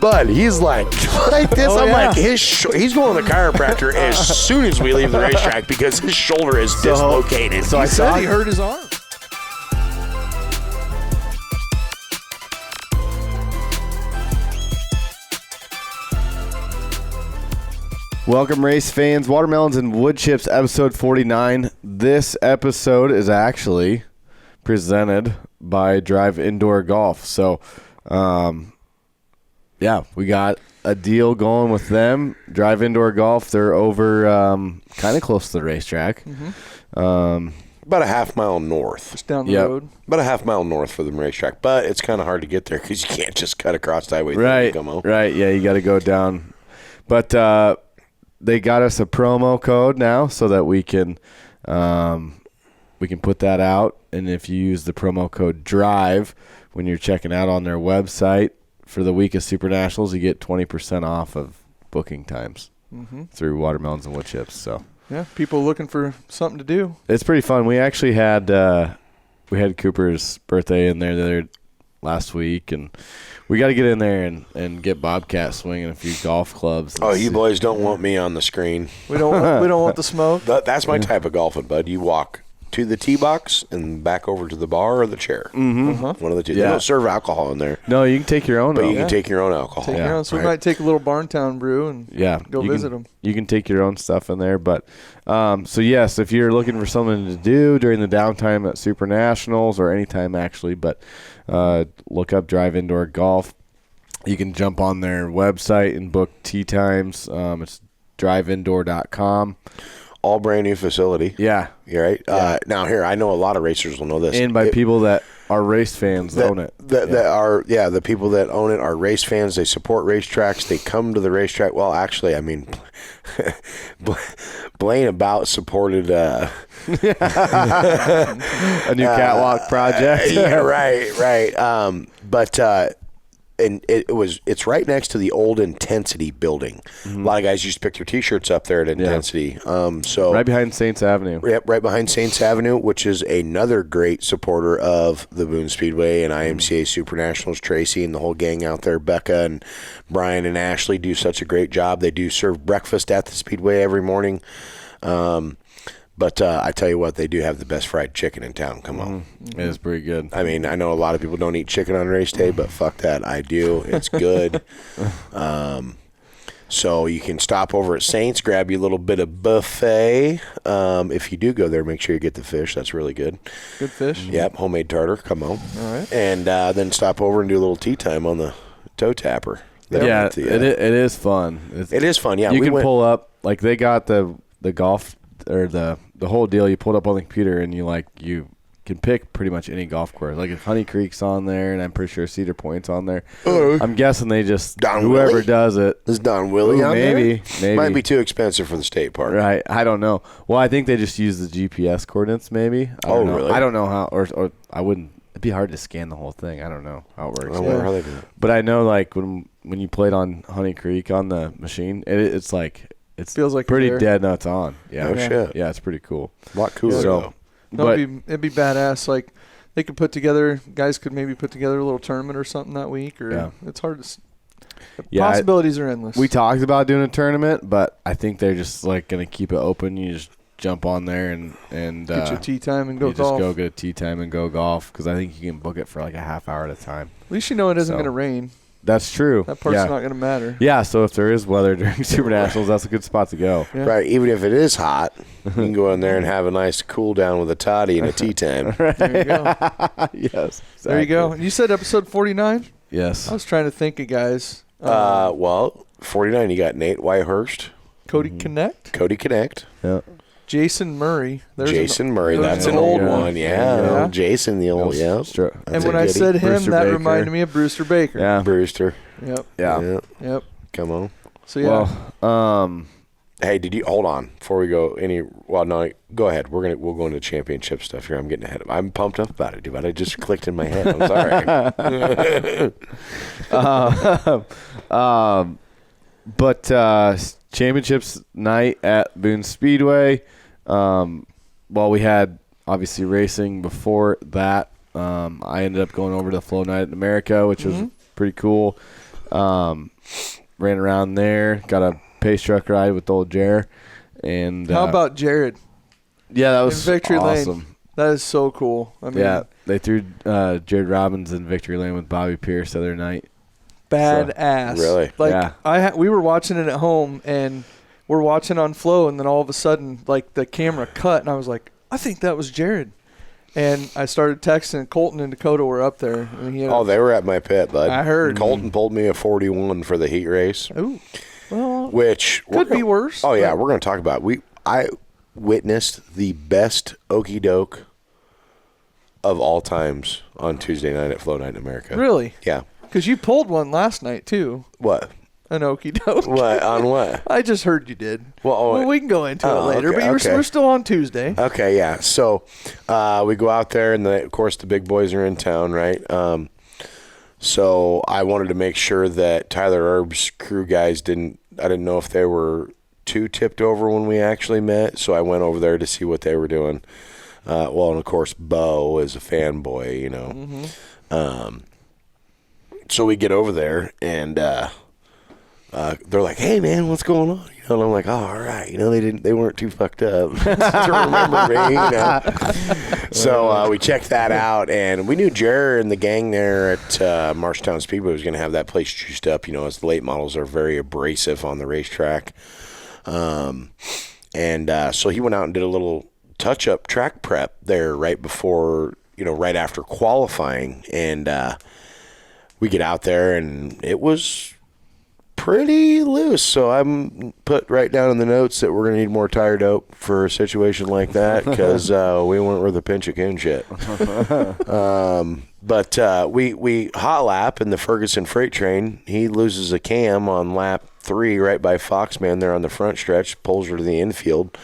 But he's like this. Oh, I'm yeah. like, he's going to the chiropractor as soon as we leave the racetrack because his shoulder is dislocated. So I said he hurt his arm. Welcome, race fans. Watermelons and Woodchips, episode 49. This episode is actually presented by Drive Indoor Golf. So, yeah, we got a deal going with them. Drive Indoor Golf, they're over kind of close to the racetrack. About a half mile north. Just down the road. About a half mile north for the racetrack. But it's kind of hard to get there because you can't just cut across the highway. Right, come home. right. Yeah, you got to go down. But they got us a promo code now so that we can put that out. And if you use the promo code DRIVE when you're checking out on their website for the week of Super Nationals, you get 20% off of booking times through Watermelons and Woodchips. So yeah, people looking for something to do. it's pretty fun. We actually had Cooper's birthday in there last week, and we got to get in there and get Bobcat swinging a few golf clubs. Oh, you boys don't want me on the screen. We don't want the smoke. That's my type of golfing, bud. You walk to the tee box and back over to the bar or the chair. One of the two. Yeah. They don't serve alcohol in there, No, you can take your own. but you though. can take your own alcohol. Take your own. So we might take a little Barntown brew and go you visit can, them. You can take your own stuff in there. But so, yes, if you're looking for something to do during the downtime at Super Nationals or anytime actually, but look up Drive Indoor Golf. You can jump on their website and book tee times. It's driveindoor.com. All brand new facility. Yeah. You're right. Now here, I know a lot of racers will know this. And by people that are race fans that own it. The people that own it are race fans. They support racetracks. They come to the racetrack. Well, actually, I mean, Blaine About supported A new catwalk project. yeah, right. And it's right next to the old Intensity building. A lot of guys used to pick their T-shirts up there at Intensity. So right behind Saints Avenue. Yep, right behind Saints Avenue, which is another great supporter of the Boone Speedway and IMCA Super Nationals. Tracy and the whole gang out there, Becca and Brian and Ashley do such a great job. They do serve breakfast at the Speedway every morning. But I tell you what, they do have the best fried chicken in town. Come on. It is pretty good. I mean, I know a lot of people don't eat chicken on race day, but fuck that. I do. It's good. So you can stop over at Saints, grab you a little bit of buffet. If you do go there, make sure you get the fish. That's really good. Good fish. Yep, homemade tartar. Come on. All right. And then stop over and do a little tea time on the toe tapper. Yeah, it is fun. It is fun, yeah. You can pull up, like they got the golf or the whole deal. You pulled up on the computer and you can pick pretty much any golf course. Like if Honey Creek's on there, and I'm pretty sure Cedar Point's on there. I'm guessing they just whoever Willie? Does it. Is Don Willie on maybe, there? Maybe Might be too expensive for the state park. Right. I don't know. Well, I think they just use the GPS coordinates. Maybe. I don't know. Really? I don't know how, or I wouldn't. It'd be hard to scan the whole thing. I don't know how it works. I wonder how they do it. But I know, like when you played on Honey Creek on the machine, it's like. It feels like pretty you're dead nuts on. Yeah. No shit. Yeah, it's pretty cool. A lot cooler, though. It'd be badass. Like they could guys could maybe put together a little tournament or something that week. Or it's hard to. Possibilities are endless. We talked about doing a tournament, but I think they're just like going to keep it open. You just jump on there and get your tee time and go golf. Just go get a tee time and go golf because I think you can book it for like a half hour at a time. At least you know it isn't going to rain. That's true. That part's not going to matter. Yeah, so if there is weather during Super Nationals, that's a good spot to go. Yeah. Right, even if it is hot, you can go in there and have a nice cool down with a toddy and a tea time. Right. There you go. Yes. Exactly. There you go. You said episode 49? Yes. I was trying to think of guys. Well, 49, you got Nate Whitehurst. Cody Connect. Cody Connect. Yeah. Jason Murray. Jason Murray, that's an old one. Yeah. Jason, the old, And when I said him, Brewster that Baker. reminded me of Brewster Baker. Yeah. Brewster. Yep. Yeah. Yep. Come on. So, yeah. Well, hey, did you hold on before we go no, go ahead. We'll go into championship stuff here. I'm getting ahead of I'm pumped up about it, dude, but it just clicked in my head. I'm sorry. But championships night at Boone Speedway. Well, we had obviously racing before that. I ended up going over to the Flow Night in America, which was pretty cool. Ran around there, got a pace truck ride with old Jer. And how about Jared? Yeah, that was Victory awesome. Lane. That is so cool. I mean, yeah, they threw Jared Robbins in Victory Lane with Bobby Pierce the other night. Badass. So, really? Like, yeah. We were watching it at home, and we're watching on Flow, and then all of a sudden, like, the camera cut, and I was like, I think that was Jared. And I started texting. Colton and Dakota were up there. And they were at my pit, bud. I heard. Colton pulled me a 41 for the heat race. Ooh. Well, which could be worse. Oh, yeah, we're going to talk about it. I witnessed the best okey doke of all times on Tuesday night at Flow Night in America. Really? Yeah. Because you pulled one last night, too. What? An okey doke. What? On what? I just heard you did. Well, we can go into it later, okay, but we're still on Tuesday. Okay, yeah. So we go out there, and of course the big boys are in town, right? So I wanted to make sure that Tyler Erb's crew guys I didn't know if they were too tipped over when we actually met, so I went over there to see what they were doing. And of course, Bo is a fanboy, you know. Mm-hmm. So we get over there, and they're like, "Hey, man, what's going on?" You know, and I'm like, "Oh, all right." You know, they weren't too fucked up to remember me. You know? So we checked that out, and we knew Jer and the gang there at Marshtown Speedway was going to have that place juiced up. You know, as the late models are very abrasive on the racetrack. So he went out and did a little touch-up track prep there right before, right after qualifying. And we get out there, and it was pretty loose. So I'm put right down in the notes that we're going to need more tire dope for a situation like that because we weren't worth a pinch of coon shit. But we hot lap in the Ferguson freight train. He loses a cam on lap 3 right by Foxman there on the front stretch, pulls her to the infield.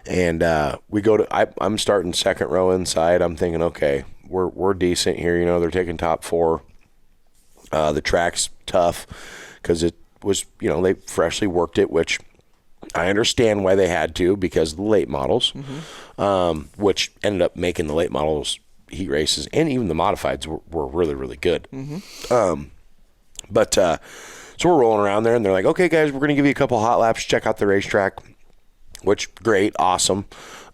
And we go to I'm starting second row inside. I'm thinking, okay, we're decent here. They're taking top 4. The track's tough because it was, they freshly worked it, which I understand why they had to because of the late models, which ended up making the late models heat races and even the modifieds were really, really good. So we're rolling around there, and they're like, okay, guys, we're going to give you a couple hot laps, check out the racetrack, which, great, awesome.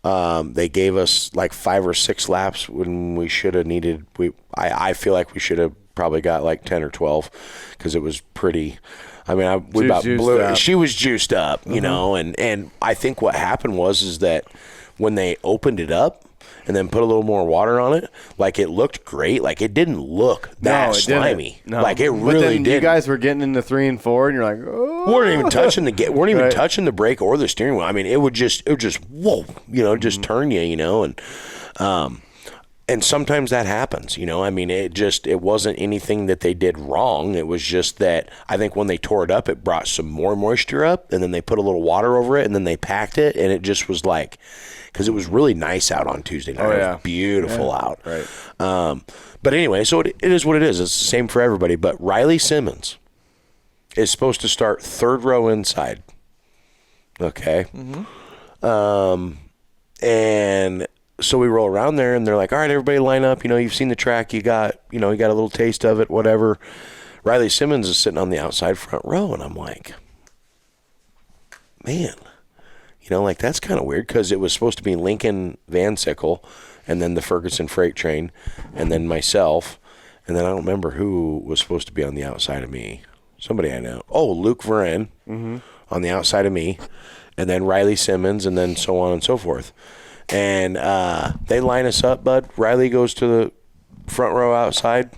They gave us like 5 or 6 laps when we should have needed, I feel like we should have probably got like 10 or 12 because it was pretty, we about blew it. She was juiced up, you know, and I think what happened is that when they opened it up and then put a little more water on it, like it looked great. Like it didn't look that slimy. No. Like it really did. You guys were getting into 3 and 4, and you're like, oh. We weren't even touching touching the brake or the steering wheel. It would just whoa, just turn you, and sometimes that happens, it wasn't anything that they did wrong. It was just that I think when they tore it up, it brought some more moisture up, and then they put a little water over it, and then they packed it, and it just was like, because it was really nice out on Tuesday night. It was beautiful out. Right. But anyway, so it is what it is. It's the same for everybody. But Riley Simmons is supposed to start 3rd row inside. Okay. And so we roll around there, and they're like, all right, everybody line up. You've seen the track. You got a little taste of it, whatever. Riley Simmons is sitting on the outside front row, and I'm like, man, that's kind of weird because it was supposed to be Lincoln Van Sickle and then the Ferguson freight train and then myself. And then I don't remember who was supposed to be on the outside of me. Somebody I know. Oh, Luke Varen on the outside of me, and then Riley Simmons, and then so on and so forth. And they line us up, bud. Riley goes to the front row outside.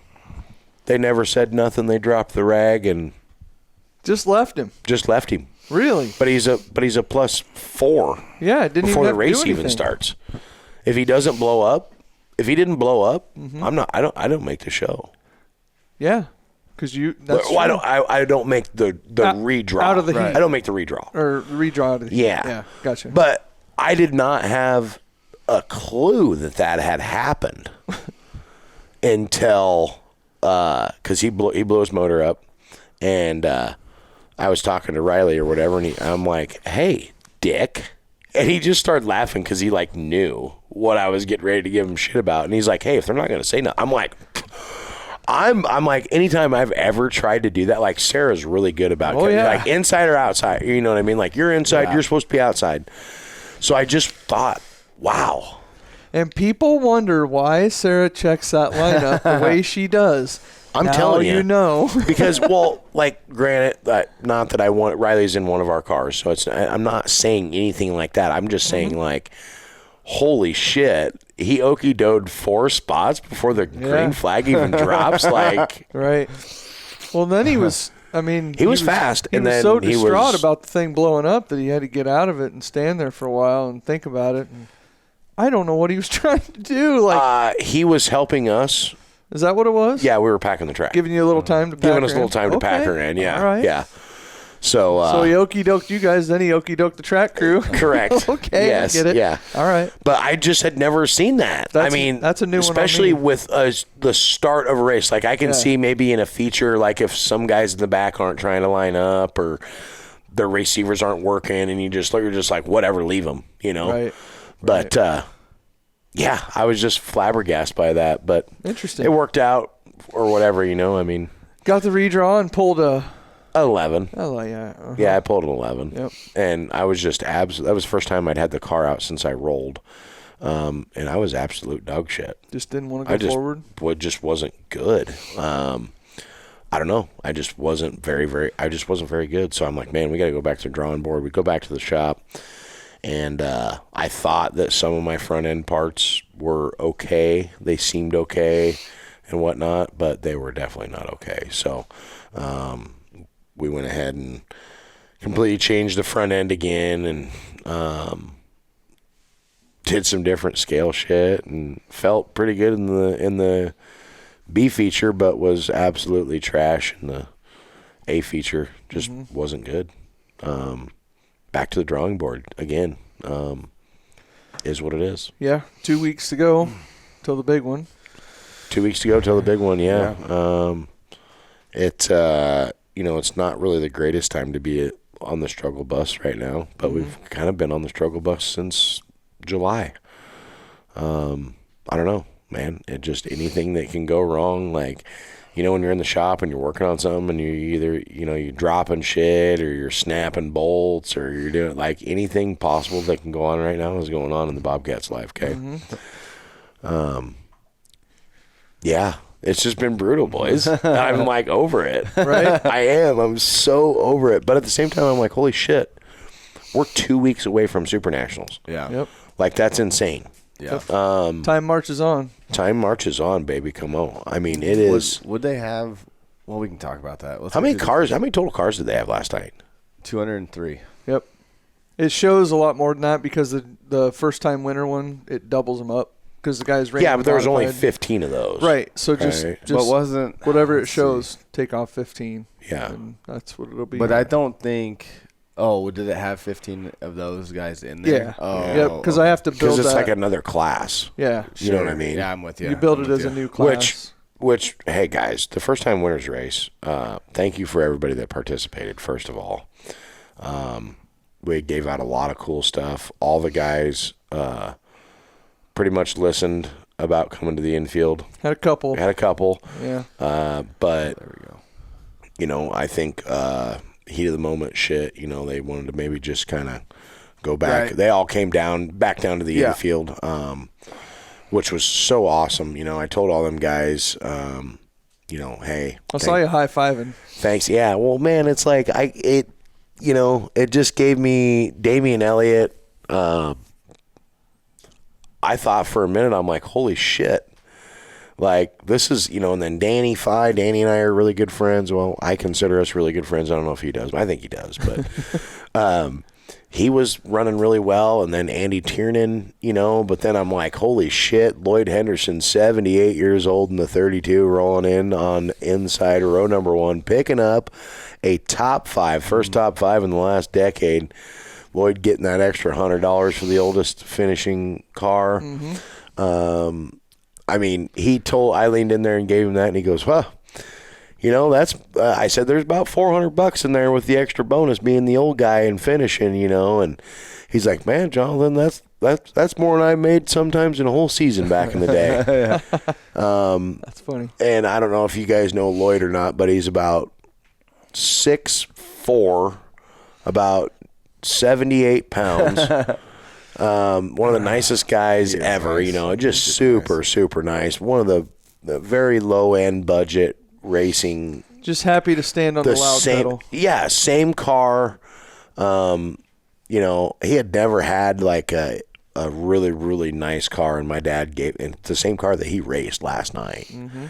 They never said nothing. They dropped the rag and just left him. Really? But he's a +4. Yeah, it didn't before even the race even starts. If he didn't blow up, I don't make the show. Yeah, because I don't make the redraw out of the heat. I don't make the redraw or redraw out of the heat. Yeah, gotcha. But I did not have a clue that had happened until because he blew his motor up, and I was talking to Riley or whatever, and I'm like, hey, dick. And he just started laughing because he knew what I was getting ready to give him shit about. And he's like, hey, if they're not going to say nothing. I'm like, I'm like, anytime I've ever tried to do that, like Sarah's really good about it. yeah. Like inside or outside. You know what I mean? Like you're inside, you're supposed to be outside. So I just thought, wow. And people wonder why Sarah checks that lineup the way she does. I'm now telling you. you know. Because, well, like, granted, not that I want Riley's in one of our cars, so I'm not saying anything like that. I'm just saying, like, holy shit, he okey-doed 4 spots before the green flag even drops. Like, right. Well, then he was. I mean, he was fast, He and was then so he distraught was about the thing blowing up that he had to get out of it and stand there for a while and think about it. And I don't know what he was trying to do. Like, he was helping us. Is that what it was? Yeah, we were packing the track. Giving you a little time to pack Giving us her a little in? time to pack her in, yeah. All right. Yeah. So he okey-doked you guys, then he okey-doked the track crew. Correct. Okay, yes, I get it. Yeah. All right. But I just had never seen that. That's a new one on especially me. with the start of a race. Like I can see maybe in a feature, like if some guys in the back aren't trying to line up or the receivers aren't working, and you're just like, whatever, leave them, you know. Right. But yeah, I was just flabbergasted by that. But Interesting. it worked out or whatever, you know. I mean, Got the redraw and pulled a 11. Oh yeah. Yeah, I pulled an 11. Yep. And I was just that was the first time I'd had the car out since I rolled. And I was absolute dog shit. Just didn't want to go forward. It just wasn't good. I don't know. I just wasn't very good. So I'm like, man, we got to go back to the drawing board. We go back to the shop. And I thought that some of my front end parts were okay. They seemed okay and whatnot, but they were definitely not okay. So we went ahead and completely changed the front end again and did some different scale shit and felt pretty good in the B feature, but was absolutely trash in the A feature. Just wasn't good. Back to the drawing board again. Is what it is. Yeah, 2 weeks to go till the big one. 2 weeks to go till the big one. Yeah. It's not really the greatest time to be on the struggle bus right now, but we've kind of been on the struggle bus since July. I don't know, man. It just anything that can go wrong, like, you know, when you're in the shop and you're working on something and you either, you know, you're dropping shit or you're snapping bolts or you're doing, like, anything possible that can go on right now is going on in the Bobcat's life, okay? Yeah, it's just been brutal, boys. I'm, like, over it. Right? I am. I'm so over it. But at the same time, I'm like, holy shit. We're 2 weeks away from Super Nationals. Yeah. Yep. Like, that's insane. Yeah. Time marches on. Time marches on, baby. Come on. I mean, it is. Would they have? Well, we can talk about that. How many total cars did they have last night? 203. Yep. It shows a lot more than that because the first time winner one, it doubles them up because the guys ran. Yeah, but there was only 15 of those. Right. So just But wasn't whatever it shows, take off 15. Yeah. And that's what it'll be. But I don't think. Oh, did it have 15 of those guys in there? Yeah. Oh, yeah. Because I have to build Because it's that. like another class. Yeah. You know what I mean? Yeah, I'm with you. You build I'm it with as a you. new class. Which, hey, guys, the first time winners race, thank you for everybody that participated, first of all. We gave out a lot of cool stuff. All the guys pretty much listened about coming to the infield. Had a couple. Yeah. But, There we go. you know, I think heat of the moment shit, you know, they wanted to maybe just kind of go back. Right. They all came back down to the infield, which was so awesome. You know, I told all them guys, you know, hey. I saw you high-fiving. Thanks. Yeah. Well, man, it's like it just gave me Damian Elliott. I thought for a minute, I'm like, holy shit. Like, this is, you know, and then Danny and I are really good friends. Well, I consider us really good friends. I don't know if he does, but I think he does. But he was running really well. And then Andy Tiernan, you know, but then I'm like, holy shit, Lloyd Henderson, 78 years old in the 32, rolling in on inside row number 1, picking up a top 5, first top 5 in the last decade. Lloyd getting that extra $100 for the oldest finishing car. I mean, I leaned in there and gave him that, and he goes, well, you know, that's, I said, there's about $400 in there with the extra bonus being the old guy and finishing, you know, and he's like, man, Jonathan, that's more than I made sometimes in a whole season back in the day. That's funny. And I don't know if you guys know Lloyd or not, but he's about 6'4", about 78 pounds. One of the nicest guys ever, nice. you know, just super nice. One of the very low-end budget racing. Just happy to stand on the loud pedal. Yeah, same car. You know, he had never had like a really nice car, and my dad gave and it's the same car that he raced last night. Mm-hmm.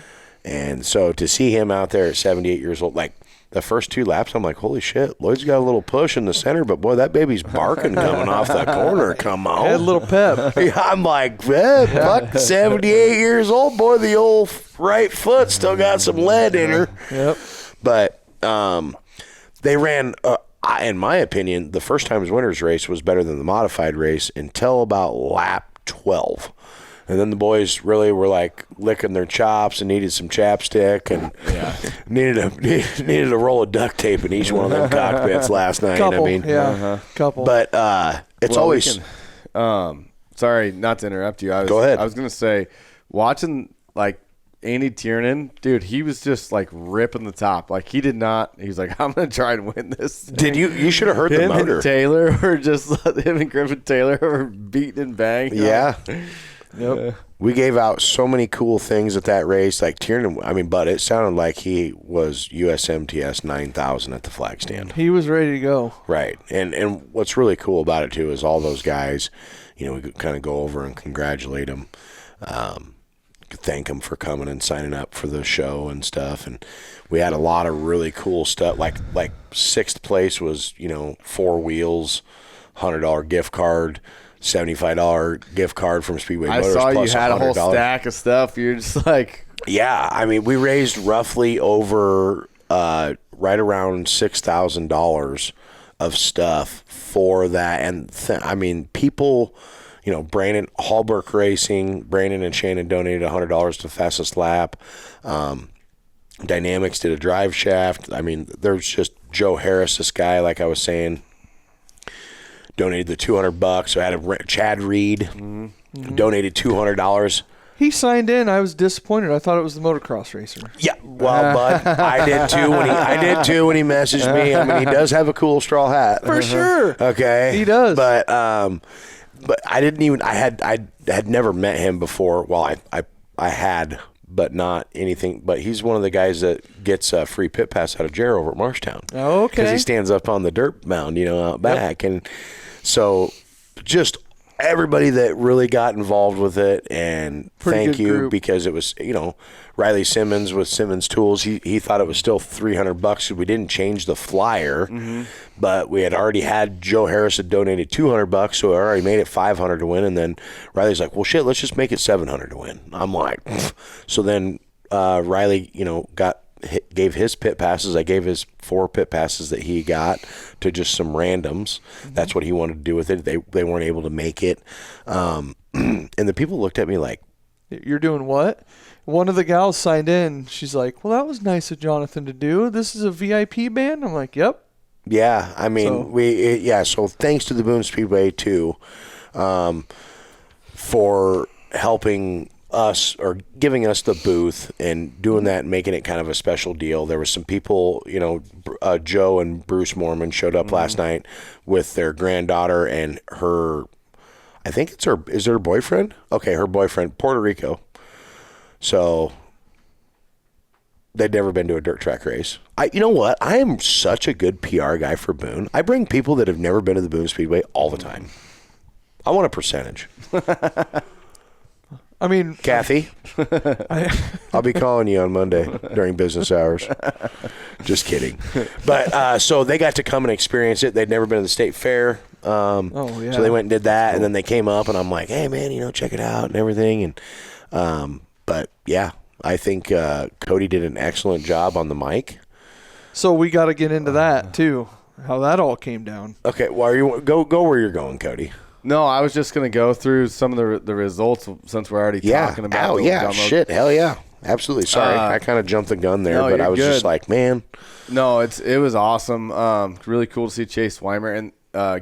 And so to see him out there at 78 years old, like the first 2 laps, I'm like, holy shit, Lloyd's got a little push in the center, but boy, that baby's barking coming off the corner. Come on. Had a little pep. Yeah, I'm like, fuck, 78 years old, boy, the old right foot still got some lead in her. Yep. But they ran, in my opinion, the first time's winners race was better than the modified race until about lap 12. And then the boys really were like licking their chops and needed some chapstick and needed a roll of duct tape in each one of them cockpits last night. Couple, I mean, couple. But it's always. Sorry, not to interrupt you. Go ahead. I was gonna say, watching like Andy Tiernan, dude, he was just like ripping the top. Like he did not. He's like, I'm gonna try and win this. Did you? You should have heard the Him motor. and Taylor were just him and Griffin Taylor were beating and banging. Yeah. Yep. We gave out so many cool things at that race. Like Tiernan, I mean, but it sounded like he was USMTS 9000 at the flag stand. He was ready to go. Right. And what's really cool about it, too, is all those guys, you know, we could kind of go over and congratulate them, thank them for coming and signing up for the show and stuff. And we had a lot of really cool stuff. Like 6th place was, you know, 4 wheels, $100 gift card. $75 gift card from Speedway Motors. I saw you plus had a whole $100. stack of stuff. You're just like, yeah. I mean, we raised roughly over right around $6,000 of stuff for that. And I mean, people, you know, Brandon Hallberg Racing, Brandon and Shannon donated $100 to Fastest Lap. Dynamics did a drive shaft. I mean, there's just Joe Harris, this guy, like I was saying, donated the $200. So I had Chad Reed donated $200. He signed in. I was disappointed. I thought it was the motocross racer. Yeah, well, bud, I did too when he messaged me. I mean, he does have a cool straw hat For sure. Okay, He does. But I didn't even. I had never met him before. Well, I had, but not anything. But he's one of the guys that gets a free pit pass out of Jarrow over at Marshtown. Oh, okay. Because he stands up on the dirt mound, you know, out back. And so just everybody that really got involved with it, and Pretty thank good you, group. because it was, you know, Riley Simmons with Simmons Tools. He thought it was still $300 because we didn't change the flyer, but we had already had Joe Harris had donated $200, so I already made it $500 to win. And then Riley's like, well, shit, let's just make it $700 to win. I'm like, pfft. So then Riley, you know, gave his pit passes. I gave his 4 pit passes that he got to just some randoms. That's what he wanted to do with it. They weren't able to make it. And the people looked at me like, You're doing what? One of the gals signed in. She's like, well, that was nice of Jonathan to do. This is a VIP band? I'm like, yep. yeah, I mean, so thanks to the Boone Speedway too, for helping us or giving us the booth and doing that and making it kind of a special deal. There were some people, you know, Joe and Bruce Mormon showed up last night with their granddaughter and her, I think it's her, is it her boyfriend? Okay, her boyfriend, Puerto Rico. So they'd never been to a dirt track race. You know what? I am such a good PR guy for Boone. I bring people that have never been to the Boone Speedway all the time. I want a percentage. I mean, Kathy, I'll be calling you on Monday during business hours. Just kidding. But so they got to come and experience it. They'd never been to the state fair. So they went and did that, and then they came up, and I'm like, hey, man, you know, check it out and everything. And but, yeah, I think Coty did an excellent job on the mic. so we got to get into that, too, how that all came down. Okay, well, go where you're going, Coty. no, I was just going to go through some of the results since we're already talking about Oh, the yeah, download. shit, hell yeah. Absolutely. Sorry, I kind of jumped the gun there, no, but you're I was good. just like, man. No, it was awesome. Really cool to see Chase Weimer and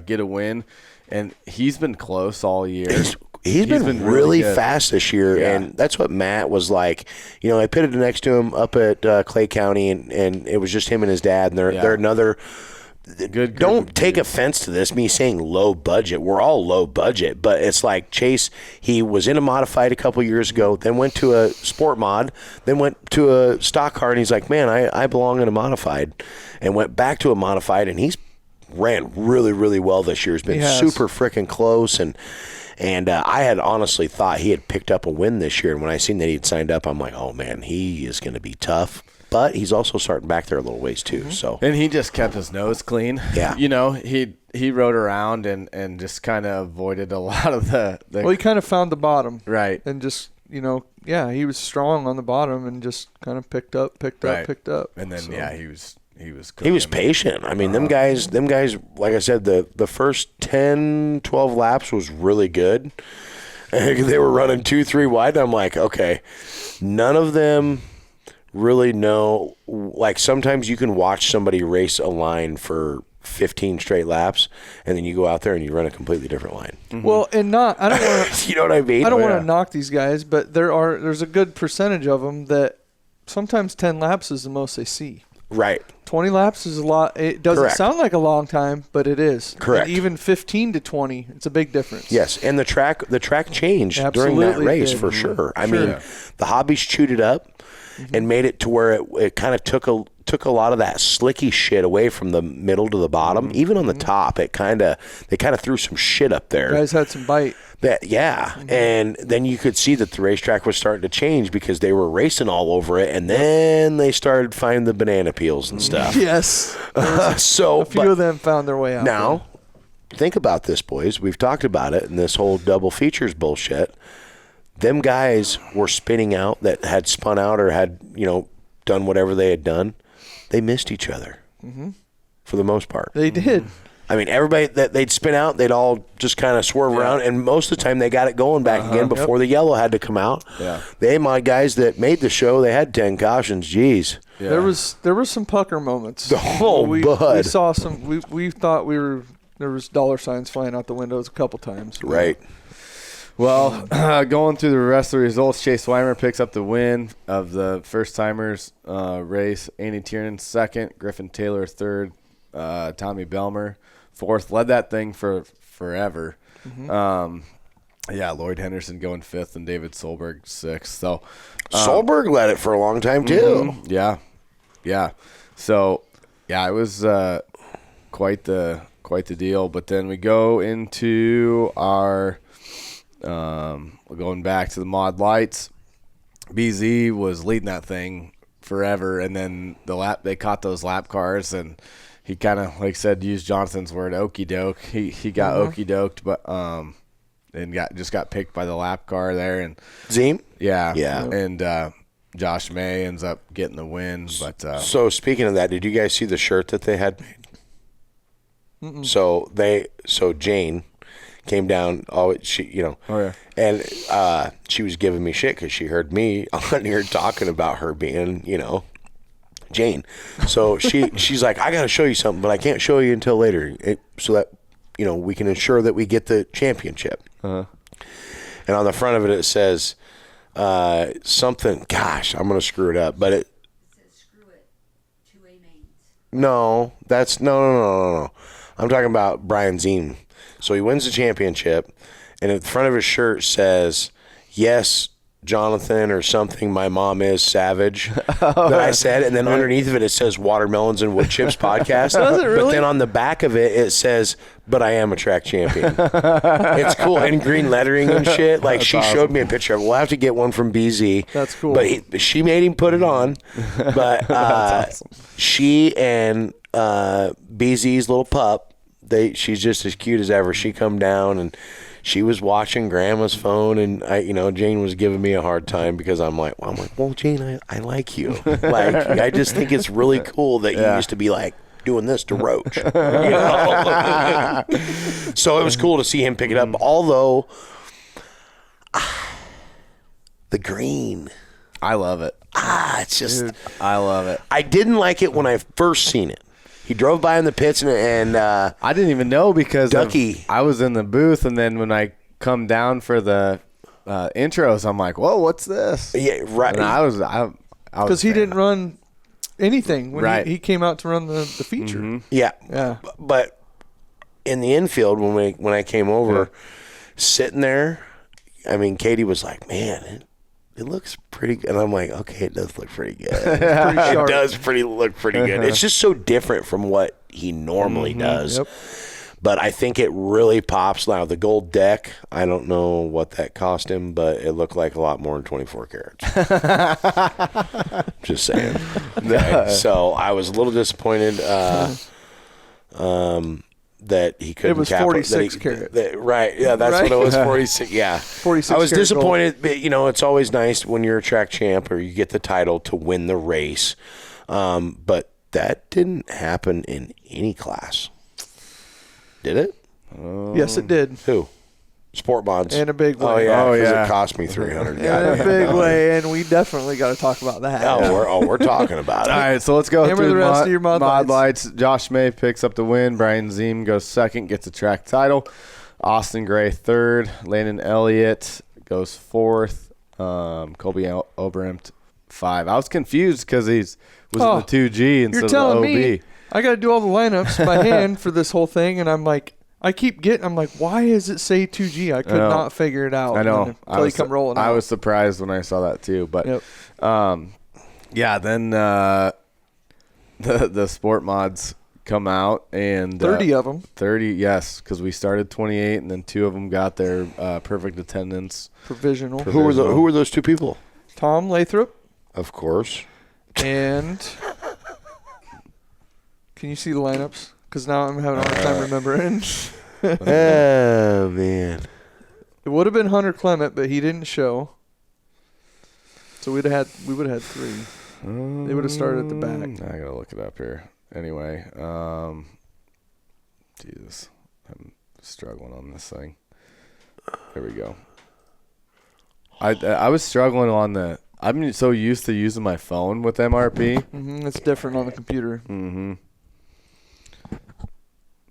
get a win, and he's been close all year. He's been really fast this year, Yeah. and that's what Matt was like. You know, I pitted next to him up at Clay County, and it was just him and his dad, and they're another – Good. Don't take offense to this, me saying low budget. We're all low budget, but it's like Chase, he was in a modified a couple years ago, then went to a sport mod, then went to a stock car, and he's like, man, I belong in a modified, and went back to a modified, and he's ran really, really well this year. He's been super freaking close, and I had honestly thought he had picked up a win this year, and when I seen that he'd signed up, I'm like, oh, man, he is going to be tough. But he's also starting back there a little ways too. So, and he just kept his nose clean. Yeah, you know, he rode around and just kind of avoided a lot of the. Well, he kind of found the bottom, right? And just he was strong on the bottom and just kind of picked up, and then he was patient. I mean, them guys, like I said, the first 10, 12 laps was really good. They were running 2-3 wide. And I'm like, okay, none of them really know. Like sometimes you can watch somebody race a line for 15 straight laps, and then you go out there and you run a completely different line. Mm-hmm. Well, and I don't want to. You know what I mean? I don't want to knock these guys, but there's a good percentage of them that sometimes 10 laps is the most they see. Right. 20 laps is a lot. It doesn't sound like a long time, but it is. Correct. And even 15 to 20, it's a big difference. Yes, and the track changed during that race for sure. I mean, the hobbies chewed it up and made it to where it kind of took a lot of that slicky shit away from the middle to the bottom. Even on the top, they kind of threw some shit up there. Guys had some bite. And then you could see that the racetrack was starting to change because they were racing all over it, and then they started finding the banana peels and stuff. Yes. So a few of them found their way out. Now, think about this, boys. We've talked about it, and this whole double features bullshit. Them guys were spinning out that had spun out or had, done whatever they had done. They missed each other for the most part. They did. I mean, everybody that they'd spin out, they'd all just kind of swerve around, and most of the time they got it going back again before the yellow had to come out. Yeah. My guys that made the show, they had 10 cautions. Jeez. Yeah. There was some pucker moments. Oh, bud. We saw some. We thought there was dollar signs flying out the windows a couple times. Right. Well, going through the rest of the results, Chase Weimer picks up the win of the first-timers race. Andy Tiernan second, Griffin Taylor third, Tommy Belmer fourth. Led that thing for forever. Lloyd Henderson going fifth and David Solberg sixth. So Solberg led it for a long time too. Yeah. So it was quite the deal. But then we go into our. Going back to the mod lights, BZ was leading that thing forever, and then they caught those lap cars, and he kind of, like I said, used Jonathan's word, okey doke. He got okey doked, but and got picked by the lap car there, and Zim, and Josh May ends up getting the win. But so speaking of that, did you guys see the shirt that they had made? So Jane came down. And she was giving me shit because she heard me on here talking about her being, Jane. So she's like, I got to show you something, but I can't show you until later, so that we can ensure that we get the championship. And on the front of it says something. Gosh, I'm gonna screw it up, but it says screw it 2A mains. No, that's no. I'm talking about Brian Ziem. So he wins the championship, and at the front of his shirt says, yes, Jonathan or something, my mom is savage, that I said. And then underneath of it says Watermelons and Woodchips podcast. Does it really? But then on the back of it says, but I am a track champion. It's cool. And green lettering and shit. Like, she showed me a picture of it. We'll have to get one from BZ. That's cool. But she made him put it on. But That's awesome. She and BZ's little pup, she's just as cute as ever. She come down and she was watching Grandma's phone, and Jane was giving me a hard time because I'm like, well, Jane, I like you. Like, I just think it's really cool that you used to be like doing this to Roach. So it was cool to see him pick it up. Although the green, I love it. It's just, Dude, I love it. I didn't like it when I first seen it. He drove by in the pits and I didn't even know because Ducky. I was in the booth, and then when I come down for the intros, I'm like, whoa, what's this? Yeah, right. And I was Because he didn't run anything when he came out to run the feature. Mm-hmm. Yeah. But in the infield, when I came over, sitting there, I mean, Katie was like, man, it looks pretty good. And I'm like, okay, it does look pretty good. It does look pretty good. It's just so different from what he normally does. Yep. But I think it really pops now. The gold deck, I don't know what that cost him, but it looked like a lot more than 24 carats. Just saying. Okay. So I was a little disappointed that he couldn't. It was 46 carat. Right. Yeah, that's what it was. 46. Yeah. 46. I was carat disappointed. But, it's always nice when you're a track champ or you get the title to win the race. But that didn't happen in any class. Did it? Yes, it did. Who? Sport mods. In a big way. Oh, yeah. Oh, 'cause yeah. it cost me $300. In a big way, and we definitely got to talk about that. We're talking about it. All right, so let's go Hammer through the rest of your mod lights. Josh May picks up the win. Brian Ziem goes second, gets a track title. Austin Gray third. Landon Elliott goes fourth. Colby Oberempt 5. I was confused because he was in the 2G instead of the OB. Me I got to do all the lineups by hand for this whole thing, and I'm like, why does it say 2G? I could not figure it out. I know. Until you come rolling out. I was surprised when I saw that too. But, then the sport mods come out and 30 of them. 30, yes, because we started 28, and then 2 of them got their perfect attendance. Provisional. Who were those 2 people? Tom Lathrop. Of course. And can you see the lineups? Because now I'm having a hard time remembering. Oh, man. It would have been Hunter Clement, but he didn't show. So we would have had 3. They would have started at the back. I gotta look it up here. Anyway, Jesus, I'm struggling on this thing. There we go. I was struggling on the. I'm so used to using my phone with MRP. It's different on the computer.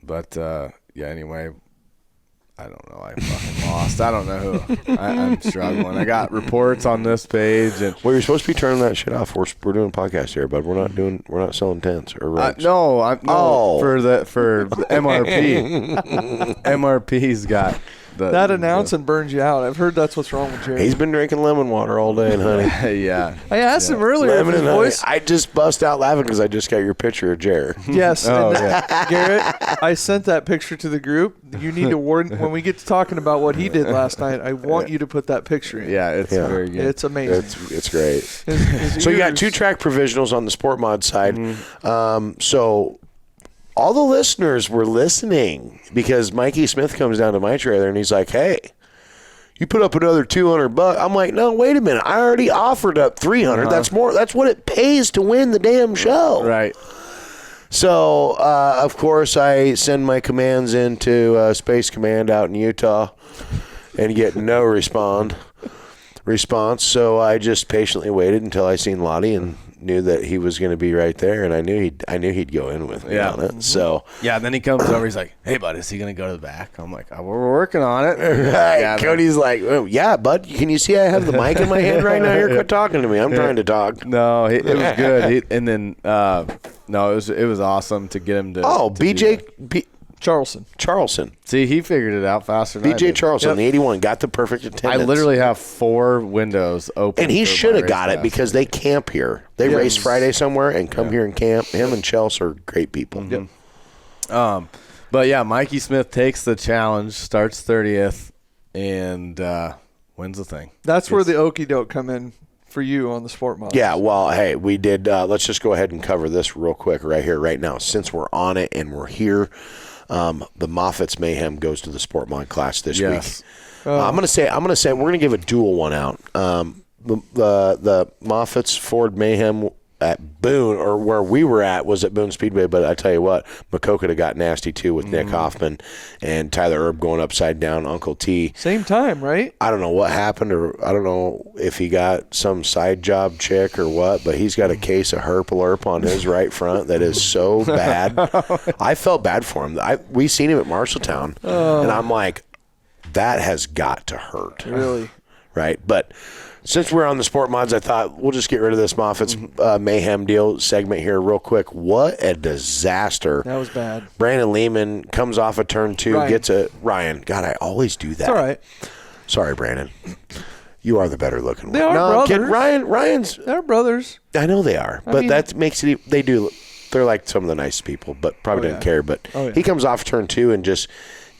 But anyway, I don't know. I fucking lost. I don't know who. I'm struggling. I got reports on this page, and Well, you're supposed to be turning that shit off. We're doing a podcast here, but we're not selling tents or ropes. for the MRP. MRP's got that announcing burns you out. I've heard that's what's wrong with Jerry. He's been drinking lemon water all day and honey. Yeah. I asked him earlier. Lemon if and his honey. voice. I just bust out laughing because I just got your picture of Jared. Yes. Oh, Garrett, I sent that picture to the group. You need to warn when we get to talking about what he did last night. I want you to put that picture in. Yeah, it's very good. It's amazing. It's great. His So you got ears- 2 track provisionals on the sport mod side. So all the listeners were listening because Mikey Smith comes down to my trailer and he's like, "Hey, you put up another $200." I'm like, "No, wait a minute. I already offered up $300. That's more. That's what it pays to win the damn show." Right. So, of course, I send my commands into Space Command out in Utah and get no response. So I just patiently waited until I seen Lottie and knew that he was going to be right there, and I knew he'd go in with me on it. So and then he comes over. He's like, "Hey, bud, is he going to go to the back?" I'm like, "Oh, we're working on it." right. Yeah, Cody's like, "Oh, yeah, bud. Can you see I have the mic in my hand right now? Here, quit talking to me. I'm trying to talk." No, it was good. And then no, it was awesome to get him to. Oh, to do that. Charleston. See, he figured it out faster than I BJ did. Charleston, the 81, got the perfect I attendance. literally have 4 windows open. And he for should my have got race it pass. because they camp here. They race Friday somewhere and come here and camp. Him and Chelsea are great people. But yeah, Mikey Smith takes the challenge, starts 30th, and wins the thing. That's where the okie doke come in for you on the sport mod. Yeah, well, hey, we did. Let's just go ahead and cover this real quick right here, right now. Since we're on it and we're here, the Moffitt's Mayhem goes to the sport mod class this week. I'm gonna say we're gonna give a dual one out. The Moffitt's Ford Mayhem at Boone, or where we were at, was at Boone Speedway. But I tell you what, Makokata got nasty too with Nick Hoffman and Tyler Erb going upside down. Uncle T. Same time, right? I don't know what happened, or I don't know if he got some side job chick or what, but he's got a case of herp on his right front that is so bad. I felt bad for him. We seen him at Marshalltown, and I'm like, that has got to hurt. Really? Right? But since we're on the sport mods, I thought we'll just get rid of this Moffitt's Mayhem deal segment here real quick. What a disaster. That was bad. Brandon Lehman comes off a turn 2, gets a Ryan. God, I always do that. It's all right. Sorry, Brandon. You are the better looking one. They are brothers. Kid, Ryan's. They're brothers. I know they are, but that makes it. They do. They're like some of the nicest people, but probably didn't care. But he comes off turn 2 and just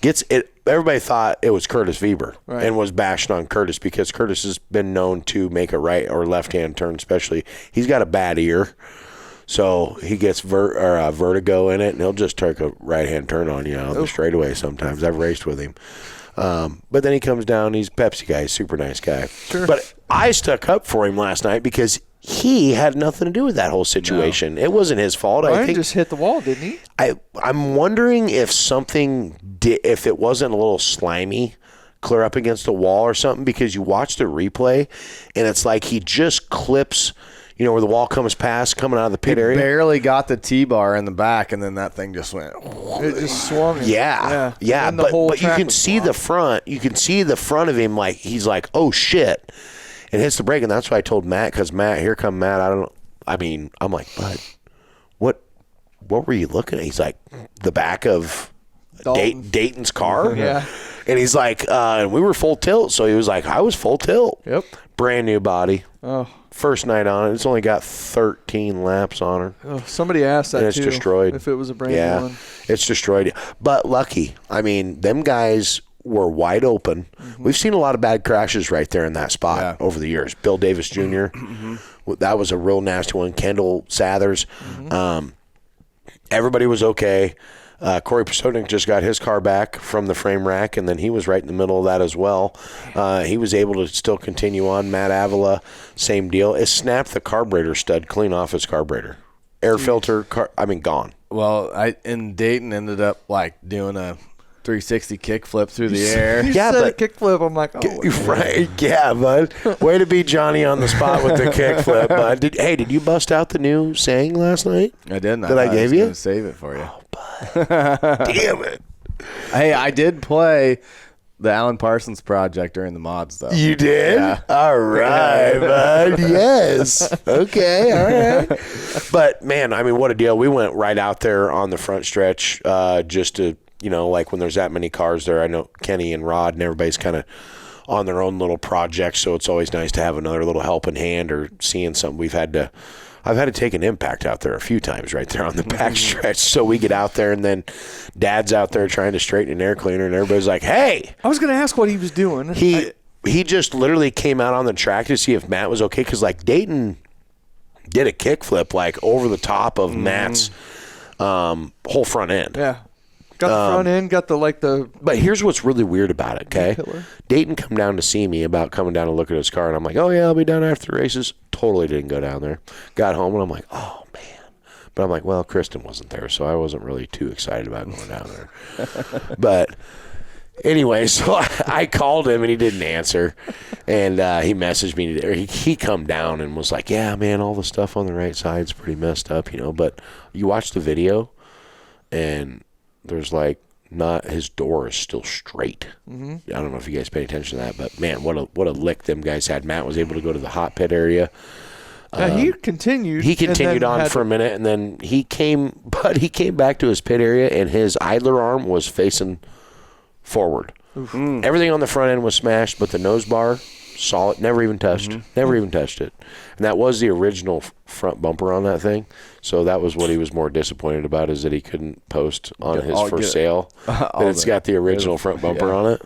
gets it. Everybody thought it was Curtis Weber and was bashing on Curtis because Curtis has been known to make a right or left hand turn, especially. He's got a bad ear, so he gets vertigo in it, and he'll just take a right hand turn on you out the straightaway. Sometimes I've raced with him. But then he comes down. He's a Pepsi guy. He's a super nice guy. Sure. But I stuck up for him last night because he had nothing to do with that whole situation. No. It wasn't his fault. Ryan I think just hit the wall, didn't he? I'm wondering if if it wasn't a little slimy, clear up against the wall or something, because you watch the replay and it's like he just clips, where the wall comes past coming out of the pit area. Barely got the T-bar in the back, and then that thing just went. It just swung. Yeah. But you can see the front. You can see the front of him, like he's like, oh shit, and hits the brake, and that's why I told Matt, because Matt, here come Matt. I'm like, bud, what were you looking at? He's like, the back of Dayton's car. Yeah. And he's like, and we were full tilt, so he was like, I was full tilt. Yep. Brand new body. Oh. First night on it. It's only got 13 laps on her. Oh, somebody asked that, and it's too. Destroyed. If it was a brand new one. It's destroyed. But lucky. I mean, them guys were wide open. Mm-hmm. We've seen a lot of bad crashes right there in that spot over the years. Bill Davis junior That was a real nasty one. Kendall Sathers. Everybody was okay. Corey Posonik just got his car back from the frame rack, and then he was right in the middle of that as well. He was able to still continue on. Matt Avila, same deal. It snapped the carburetor stud clean off his carburetor. Air filter, gone. Well, in Dayton ended up doing a 360 kickflip through the air. You said a kickflip. I'm like, right. Yeah, bud. Way to be Johnny on the spot with the kickflip, bud. Did you bust out the new saying last night? I didn't. That I gave you? Save it for you. Oh, bud. Damn it. Hey, I did play the Alan Parsons project during the mods, though. You did? Yeah. All right, bud. Yes. Okay. All right. But, man, what a deal. We went right out there on the front stretch just to, when there's that many cars there. I know Kenny and Rod and everybody's kind of on their own little projects, so it's always nice to have another little helping hand or seeing something. I've had to take an impact out there a few times right there on the back stretch. So we get out there, and then Dad's out there trying to straighten an air cleaner, and everybody's like, hey. I was going to ask what he was doing. He just literally came out on the track to see if Matt was okay, because, Dayton did a kickflip, over the top of Matt's whole front end. Yeah. Got the front end, got the But here's what's really weird about it, okay? Pillar. Dayton come down to see me about coming down to look at his car, and I'm like, oh, yeah, I'll be down after the races. Totally didn't go down there. Got home, and I'm like, oh, man. But I'm like, well, Kristen wasn't there, so I wasn't really too excited about going down there. But anyway, so I called him, and he didn't answer. And he messaged me. Or he come down and was like, yeah, man, all the stuff on the right side's pretty messed up, But you watch the video, and there's not, his door is still straight. I don't know if you guys paid attention to that, but man, what a lick them guys had. Matt was able to go to the hot pit area. He continued. He continued on for a minute, and then he came back to his pit area, and his idler arm was facing forward. Everything on the front end was smashed, but the nose bar, solid, never even touched. Never even touched it. And that was the original front bumper on that thing. So that was what he was more disappointed about, is that he couldn't post on his for sale that it's got the original front bumper on it.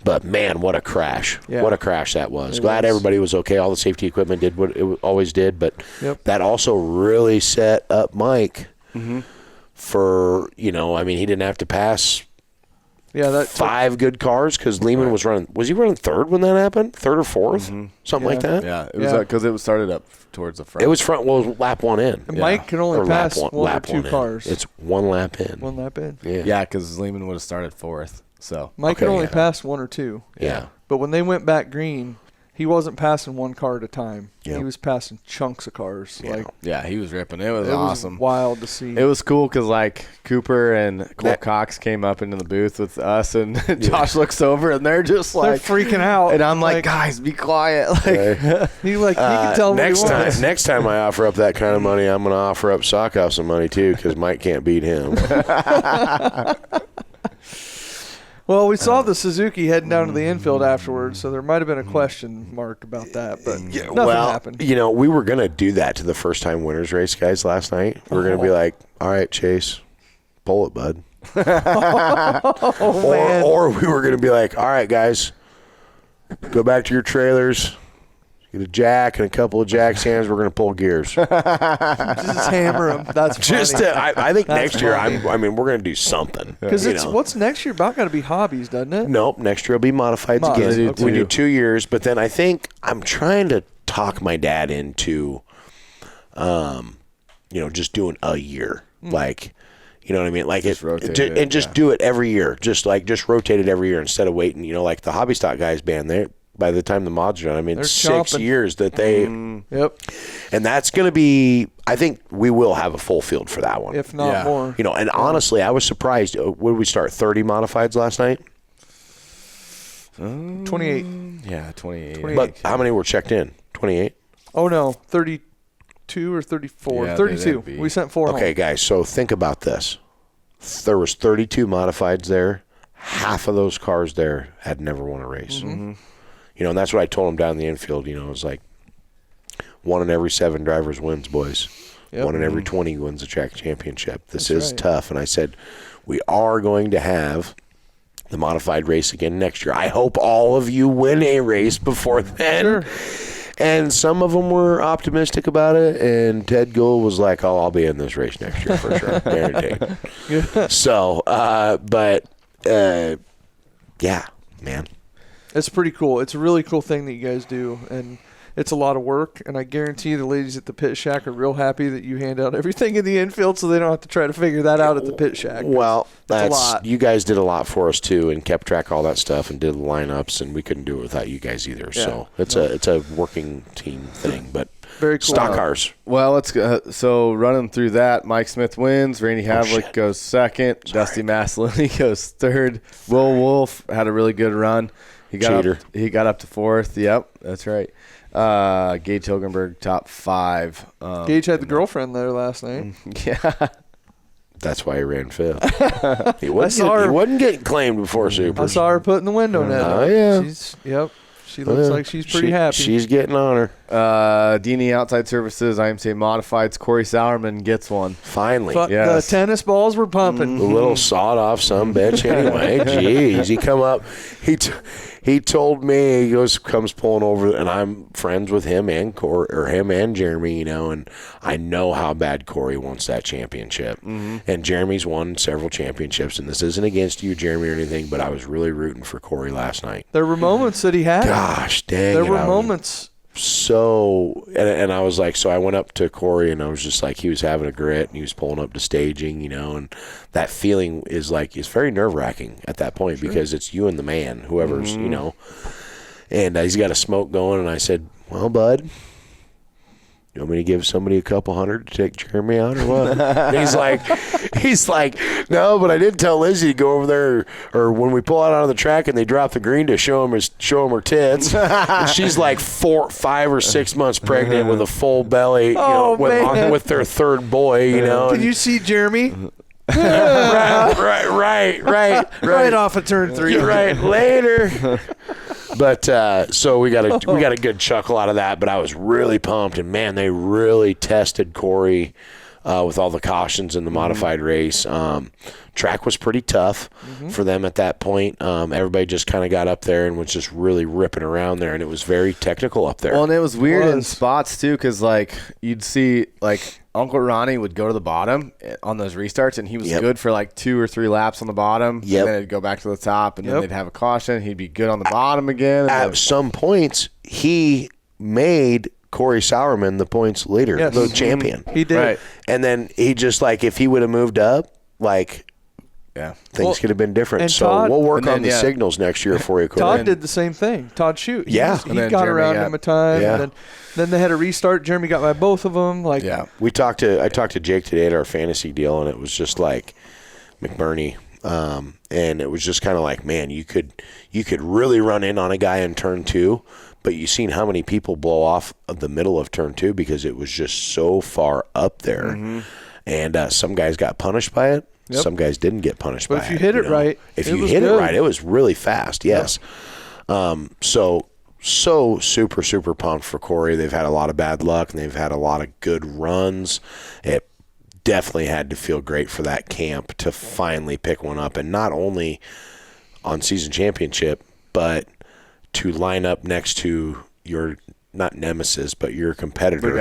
But, man, what a crash. Yeah. What a crash that was. Glad everybody was okay. All the safety equipment did what it always did. But that also really set up Mike for, he didn't have to pass five good cars, because Lehman was he running third when that happened? Third or fourth? Something like that? Yeah, it was because it was started up towards the front. It was front, lap one in. And Mike can only pass one or two cars. It's one lap in. One lap in. Yeah, because Lehman would have started fourth. So Mike can only pass one or two. Yeah. But when they went back green, he wasn't passing one car at a time. Yep. He was passing chunks of cars. Yeah. Yeah, he was ripping. It was It awesome. was wild to see. It was cool because, like, Cooper and Cole Cox came up into the booth with us, and Josh looks over, and they're just They're like freaking out. And I'm like, guys, be quiet. Like, he can tell me next time I offer up that kind of money, I'm going to offer up Sockoff some money too, because Mike can't beat him. Well, we saw the Suzuki heading down to the infield afterwards, so there might have been a question mark about that, but nothing happened. You know, we were going to do that to the first-time winners race guys last night. We were going to be like, all right, Chase, pull it, bud. Or we were going to be like, all right, guys, go back to your trailers. Get a jack and a couple of jack stands. We're going to pull gears. Just hammer them. That's funny. I think next year, we're going to do something. Because what's next year about got to be hobbies, doesn't it? Nope. Next year will be modifieds again. We do 2 years, but then I think I'm trying to talk my dad into, just doing a year. Like, you know what I mean? Like just do it every year. Just rotate it every year instead of waiting. You know, like the hobby stock guys band, by the time the mods are done, I mean, it's 6 years that they. Yep. And that's going to be. I think we will have a full field for that one, if not more. You know, and honestly, I was surprised. What did we start? 30 modifieds last night. 28. Yeah, 28. But how many were checked in? 28. Oh no, 32 or 34. Yeah, 32. We sent 4 Okay, home. guys. So think about this. There was 32 modifieds there. Half of those cars there had never won a race. Mm-hmm. You know, and that's what I told them down in the infield. You know, it was like 1 in every 7 drivers wins, boys. Yep. 1 in every 20 wins the track championship. This That's is right. tough. And I said, we are going to have the modified race again next year. I hope all of you win a race before then. Sure. And some of them were optimistic about it. And Ted Gould was like, oh, I'll be in this race next year for sure. Guaranteed. So, yeah, man. It's pretty cool. It's a really cool thing that you guys do, and it's a lot of work. And I guarantee the ladies at the pit shack are real happy that you hand out everything in the infield, so they don't have to try to figure that out at the pit shack. Well, that's a lot. You guys did a lot for us too, and kept track of all that stuff, and did the lineups, and we couldn't do it without you guys either. Yeah. So it's a working team thing, but Very cool. stock cars. Well, let's go. So running through that, Mike Smith wins. Randy Havlick goes second. Dusty Maslany goes third. Will Wolf had a really good run. He got up to fourth. Yep, that's right. Gage Hilgenberg top 5. Gage had the girlfriend there last night. Yeah. That's why he ran fifth. He wasn't getting claimed before Super. I saw her put in the window net. Oh, yeah. She looks like she's pretty happy. She's getting on her. Dini Outside Services, IMCA Modifieds. Corey Sauerman gets one. Finally. The tennis balls were pumping. A little sawed off some bitch anyway. Jeez. He come up. He told me, comes pulling over, and I'm friends with him and him and Jeremy, you know, and I know how bad Corey wants that championship. Mm-hmm. And Jeremy's won several championships, and this isn't against you, Jeremy, or anything, but I was really rooting for Corey last night. There were moments that he had. Gosh, dang. There were moments. So, and I was like, so I went up to Corey, and I was just like, he was having a grit, and he was pulling up to staging, you know, and that feeling is like, it's very nerve-wracking at that point because it's you and the man, whoever's, you know, and he's got a smoke going, and I said, well, bud, you want me to give somebody a couple $100 to take Jeremy out or what? And he's like, no, but I did tell Lizzie to go over there, or when we pull out on the track and they drop the green to show him her tits. And she's like 5 or 6 months pregnant with a full belly, with their third boy, you know. Can you see Jeremy? Right off of turn 3. Right later. But so we got a good chuckle out of that. But I was really pumped, and man, they really tested Corey with all the cautions in the modified race. Track was pretty tough for them at that point. Everybody just kind of got up there and was just really ripping around there, and it was very technical up there. Well, and it was weird in spots too, because like you'd see like Uncle Ronnie would go to the bottom on those restarts, and he was good for like 2 or 3 laps on the bottom. And then it'd go back to the top, and then they'd have a caution. He'd be good on the bottom again. At some points, he made Corey Sauerman the points leader, the champion. He did. Right. And then he just, like, if he would have moved up, like, Yeah. things could have been different. and So Todd- we'll work and then, on the yeah. signals next year for you, Corey. Todd did the same thing. Todd Shoot. Yeah. He And then got Jeremy around got- him a time. Yeah. And then they had a restart. Jeremy got by both of them. Like, Yeah. I talked to Jake today at our fantasy deal, and it was just like McBurney, and it was just kind of like, man, you could really run in on a guy in turn 2, but you seen how many people blow off of the middle of turn 2 because it was just so far up there, and some guys got punished by it. Yep. Some guys didn't get punished by it. But if you hit it right, if it you was hit it good. right, it was really fast. Yes. So super, super pumped for Corey. They've had a lot of bad luck, and they've had a lot of good runs. It definitely had to feel great for that camp to finally pick one up, and not only on season championship, but to line up next to your not nemesis, but your competitor, The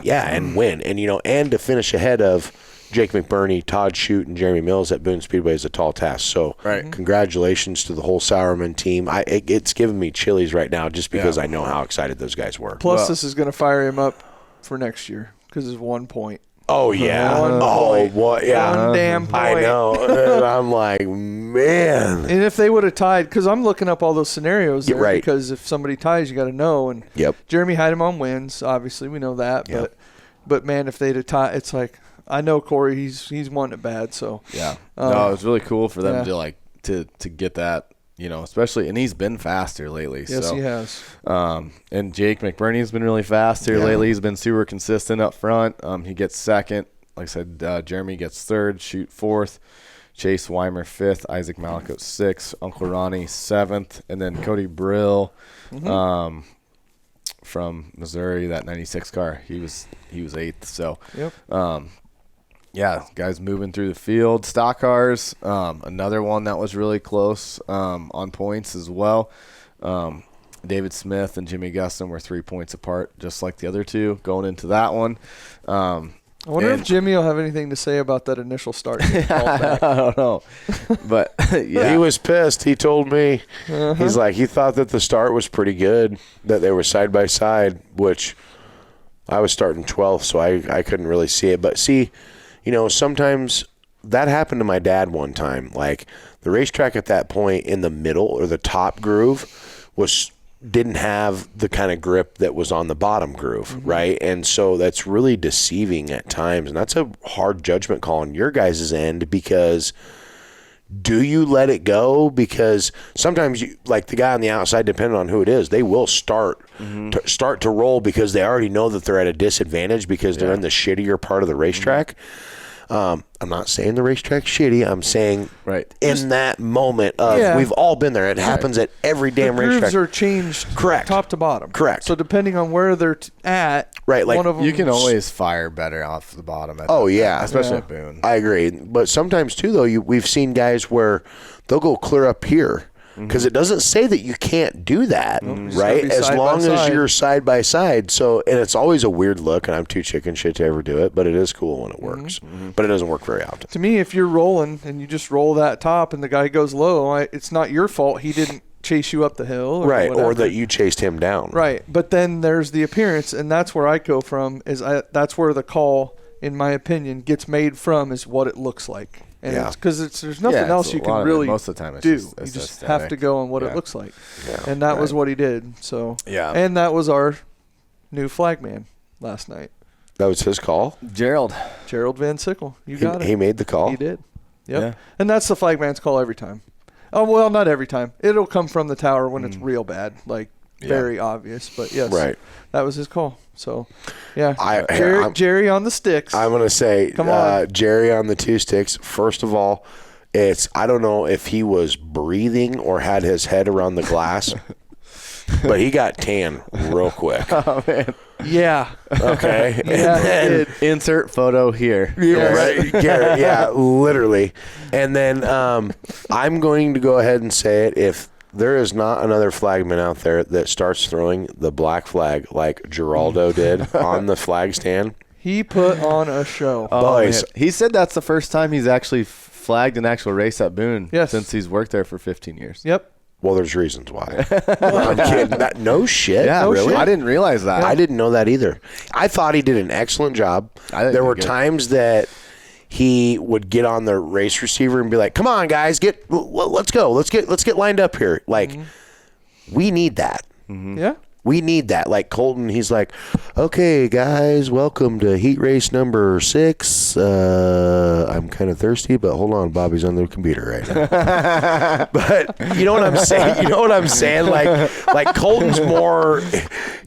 guy and win, and to finish ahead of Jake McBurney, Todd Shute, and Jeremy Mills at Boone Speedway is a tall task. So congratulations to the whole Sourman team. It's giving me chillies right now just because I know how excited those guys were. Plus, this is going to fire him up for next year because it's 1 point. Oh, yeah. One Oh, point. what? Yeah. One damn point. I know. And I'm like, man. And if they would have tied, because I'm looking up all those scenarios there, right. because if somebody ties, you got to know. And Yep. Jeremy had him on wins. Obviously, we know that. Yep. But man, if they'd have tied, it's like I know Corey. He's wanting it bad. So Yeah. No, it was really cool for them yeah. to get that, especially, and he's been faster lately. Yes, so. he has. And Jake McBurney's been really fast here lately. He's been super consistent up front. He gets second. Like I said, Jeremy gets third, Shoot fourth, Chase Weimer fifth, Isaac Maliko sixth, Uncle Ronnie seventh, and then Coty Brill from Missouri, that 96 car, he was eighth. So Yep. yeah, guys moving through the field. Stock cars, another one that was really close on points as well. David Smith and Jimmy Gustin were 3 points apart, just like the other two going into that one. I wonder if Jimmy will have anything to say about that initial start. I don't know. But, yeah. He was pissed. He told me, he's like, he thought that the start was pretty good, that they were side by side, which I was starting 12th, so I couldn't really see it. But see, sometimes that happened to my dad one time. Like, the racetrack at that point in the middle or the top groove didn't have the kind of grip that was on the bottom groove, right? And so that's really deceiving at times, and that's a hard judgment call on your guys' end, because do you let it go? Because sometimes you, like the guy on the outside, depending on who it is, they will start to roll because they already know that they're at a disadvantage because they're in the shittier part of the racetrack. I'm not saying the racetrack's shitty. I'm saying in that moment of we've all been there. It happens at every damn the racetrack. grooves are changed top to bottom. Correct. So depending on where they're at, right, like one of them You can always fire better off the bottom. Especially at Boone. I agree. But sometimes too, though, we've seen guys where they'll go clear up here. Because it doesn't say that you can't do that, right? As long as you're side by side. So, and it's always a weird look, and I'm too chicken shit to ever do it, but it is cool when it works. But it doesn't work very often. To me, if you're rolling and you just roll that top and the guy goes low, it's not your fault he didn't chase you up the hill. Right, whatever. or that you chased him down. Right, but then there's the appearance, and that's where I go from, that's where the call, in my opinion, gets made from, is what it looks like. And it's because there's nothing else you can really most of the time it's do. Just, you just aesthetic. have to go on what it looks like. Yeah. And that was what he did. So and that was our new flagman last night. That was his call? Gerald Van Sickle. You got it. He made the call? He did. Yep. Yeah. And that's the flagman's call every time. Oh, well, not every time. It'll come from the tower when it's real bad, like very obvious. But, yes, that was his call. So, yeah, Jerry on the sticks. I'm going to say, Jerry on the 2 sticks. First of all, I don't know if he was breathing or had his head around the glass, but he got tan real quick. Oh, man. Yeah. Okay. Yeah, insert photo here. Yeah, right. Garrett, yeah, literally. And then I'm going to go ahead and say it. If there is not another flagman out there that starts throwing the black flag like Geraldo did on the flag stand. He put on a show. Boys. He said that's the first time he's actually flagged an actual race at Boone since he's worked there for 15 years. Yep. Well, there's reasons why. I'm kidding. No shit. Yeah, no really? shit. I didn't realize that. I didn't know that either. I thought he did an excellent job. There were times that he would get on the race receiver and be like, "Come on, guys, let's go, let's get lined up here." Like, we need that. Yeah. We need that. Like Colton, he's like, "Okay, guys, welcome to heat race number 6. I'm kind of thirsty, but hold on, Bobby's on the computer right now." But you know what I'm saying? You know what I'm saying? Like Colton's more,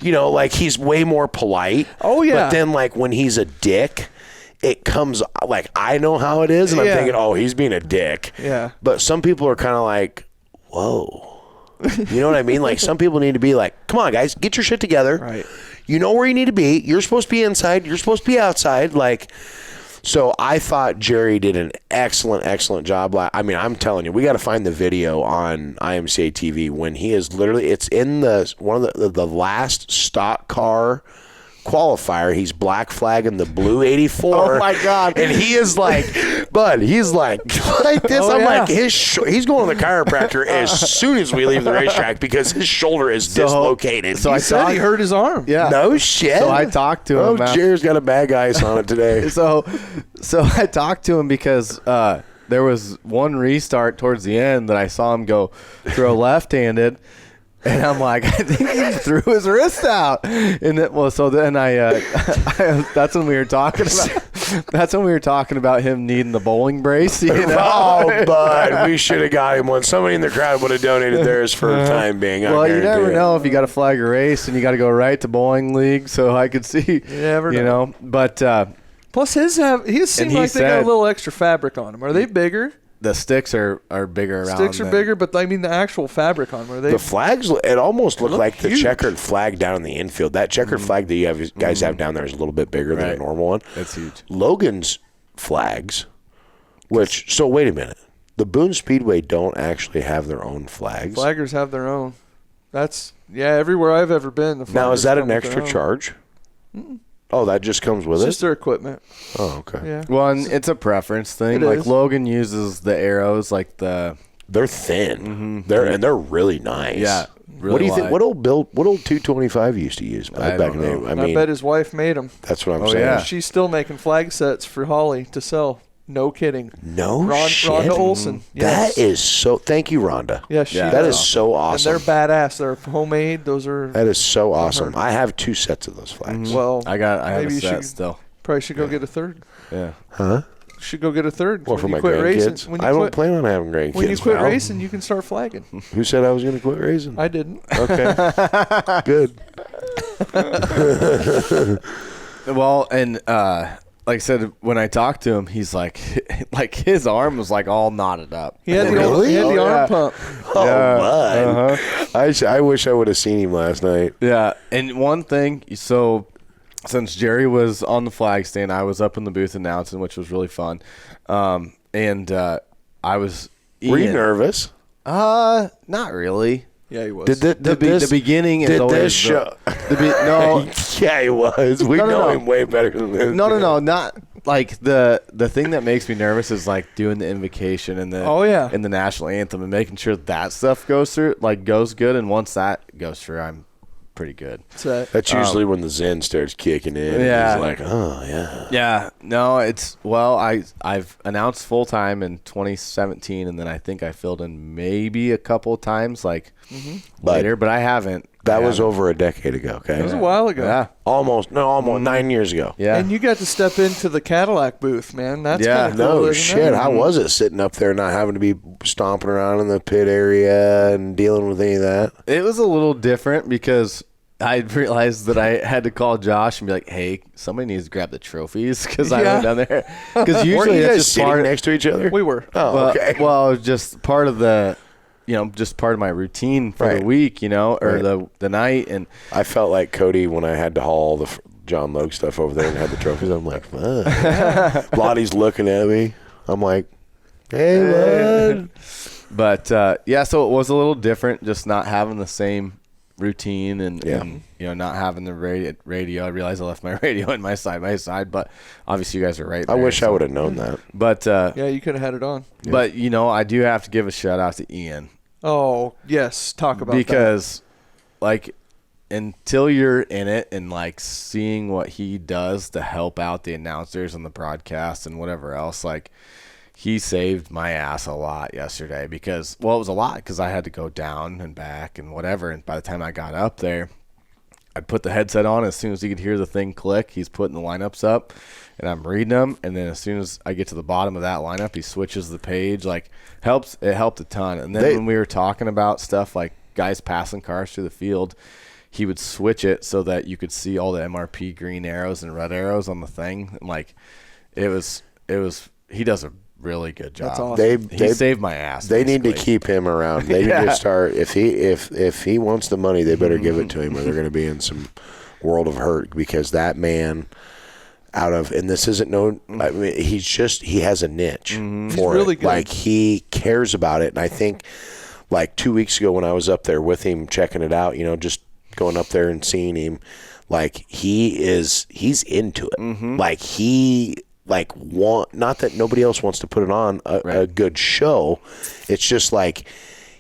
like he's way more polite. Oh yeah. But then like when he's a dick, it comes like I know how it is, and I'm thinking, "Oh, he's being a dick." Yeah. But some people are kind of like, "Whoa." You know what I mean? Like some people need to be like, "Come on, guys, get your shit together. Right. You know where you need to be. You're supposed to be inside. You're supposed to be outside." Like, so I thought Jerry did an excellent job. I mean, I'm telling you, we got to find the video on IMCA TV when he is literally. It's in one of the last stock car qualifier. He's black flagging the blue 84. Oh my God. And he is like, bud, he's like this. I'm like, he's going to the chiropractor as soon as we leave the racetrack because his shoulder is dislocated. So he said he hurt his arm. Yeah. No shit. So I talked to him. Oh, Jerry's got a bag ice on it today. So I talked to him because there was one restart towards the end that I saw him go throw left-handed. And I'm like, I think he threw his wrist out. And so then that's when we were talking about. That's when we were talking about him needing the bowling brace. You know? Oh, bud, we should have got him one. Somebody in the crowd would have donated theirs for the time being. Well, you never know if you got to flag a race and you got to go right to bowling league. So I could see. You never know. But plus his seem like they got a little extra fabric on them. Are they bigger? The sticks are bigger around. Sticks are bigger, but I mean the actual fabric on them. Are they? The flags, it almost looked like huge. the checkered flag down in the infield. That checkered flag that you guys have down there is a little bit bigger than a normal one. That's huge. Logan's flags, so wait a minute. The Boone Speedway don't actually have their own flags. Flaggers have their own. That's everywhere I've ever been. The now is that an come with extra their own. charge? Oh, that just comes with It's it? just their equipment. Oh, okay. Yeah. Well, and it's a preference thing. It Like is. Logan uses the arrows, like the They're thin. They're really nice. Yeah, really what do you think? light. What old 225 used to use back don't in the day? know. I I mean, bet his wife made them. that's what I'm Oh, saying. yeah. She's still making flag sets for Holly to sell. No kidding. No shit. Rhonda Olson. Yes. That is so. Thank you, Rhonda. Yeah, she That does. is so awesome. And they're badass. They're homemade. Those are. That is so awesome. I have 2 sets of those flags. Well, I have a maybe you set should- still. probably should go get a third. Yeah. Huh? Should go get a third. Well, When for you my quit racing, grandkids. when you I don't quit- plan on having grandkids. When you quit Val. racing, you can start flagging. Who said I was going to quit racing? I didn't. Okay. Good. Well, and like I said, when I talked to him, he's like his arm was like all knotted up. He had the, Really? he had the Oh, arm yeah. pump. Oh, Yeah. bud. Uh-huh. I wish I would have seen him last night. Yeah, and one thing, so since Jerry was on the flag stand, I was up in the booth announcing, which was really fun. And I was. Were you Ian. nervous? Not really. Yeah, he was. The beginning is did always this show? no. Yeah, he was. We No, know no. him way better than this. No, not like the thing that makes me nervous is like doing the invocation and the and the national anthem and making sure that stuff goes good. And once that goes through, I'm pretty good. That's usually when the Zen starts kicking in. Yeah. He's like, oh yeah. Yeah, no, I've announced full time in 2017, and then I think I filled in maybe a couple of times later, but I haven't. That was over a decade ago. Okay, It was a while ago. Yeah, almost 9 years ago. yeah. And you got to step into the Cadillac booth, man. That's Yeah. kind of cool. No isn't shit. it? How was it sitting up there, not having to be stomping around in the pit area and dealing with any of that? It was a little different because I realized that I had to call Josh and be like, "Hey, somebody needs to grab the trophies," because I went down there. Because Weren't usually you that's guys just sitting part. next to each other? We were. Oh, okay. Well, just part of the, just part of my routine for the week, or the night, and I felt like Coty when I had to haul the John Logue stuff over there and had the trophies. I'm like, fuck. Lottie's looking at me. I'm like, hey, bud. But so it was a little different, just not having the same routine and not having the radio. I realized I left my radio in my side by side, but obviously you guys are right there. I wish I would have known that. But Yeah, you could have had it on. but I do have to give a shout out to Ian Oh, yes. Talk about because like until you're in it and like seeing what he does to help out the announcers and the broadcast and whatever else, like he saved my ass a lot yesterday because, well, it was a lot because I had to go down and back and whatever. And by the time I got up there, I'd put the headset on. As soon as he could hear the thing click, he's putting the lineups up and I'm reading them. And then as soon as I get to the bottom of that lineup, he switches the page. Like it helped a ton. And then when we were talking about stuff like guys passing cars through the field, he would switch it so that you could see all the MRP green arrows and red arrows on the thing. And like it was, he does a really good job. That's awesome. He saved my ass. They need to keep him around. They need to start. If he wants the money, they better give it to him, or they're going to be in some world of hurt. Because that man, and this isn't no. I mean, he has a niche for really it. good. Like he cares about it. And I think like 2 weeks ago when I was up there with him checking it out, just going up there and seeing him, like he's into it. Like he. Not that nobody else wants to put it on a good show. It's just like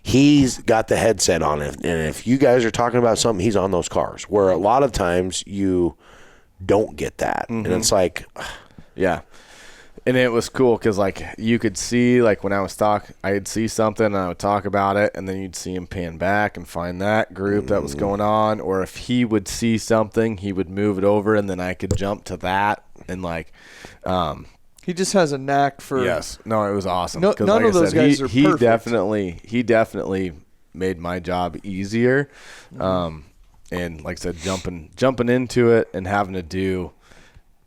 he's got the headset on it, and if you guys are talking about something, he's on those cars. Where a lot of times you don't get that, and it's like, yeah. And it was cool because like you could see like when I was I'd see something and I would talk about it, and then you'd see him pan back and find that group that was going on, or if he would see something, he would move it over, and then I could jump to that. And like, he just has a knack for. Yes, no, it was awesome. None like of those guys are he perfect. He definitely made my job easier. And like I said, jumping into it and having to do,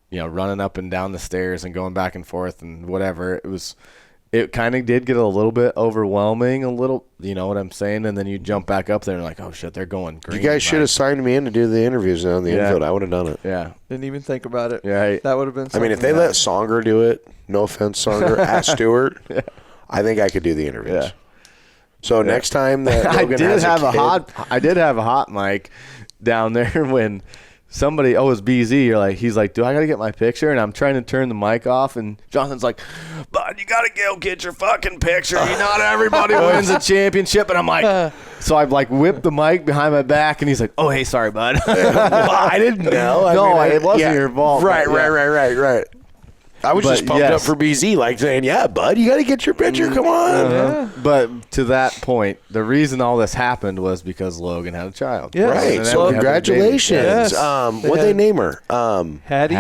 running up and down the stairs and going back and forth and whatever. It kind of did get a little bit overwhelming, you know what I'm saying? And then you jump back up there and like, oh shit, they're going green. You guys should have signed me in to do the interviews on the infield. I would have done it. Yeah. Didn't even think about it. Yeah. That would have been something. I mean, if they let Songer do it, no offense, Songer, at Stewart, I think I could do the interviews. Yeah. So next time that Logan I did have a hot mic down there when somebody, it was BZ. He's like, do I got to get my picture? And I'm trying to turn the mic off, and Jonathan's like, bud, you got to go get your fucking picture. Not everybody wins a championship. And I'm like, so I've like whipped the mic behind my back, and he's like, oh, hey, sorry, bud. Well, I didn't know. It wasn't your fault. Right. I was just pumped up for BZ, like saying, yeah, bud, you got to get your picture. Come on. Yeah. But to that point, the reason all this happened was because Logan had a child. Yeah. Right. So congratulations. Yes. What'd they name her? Hattie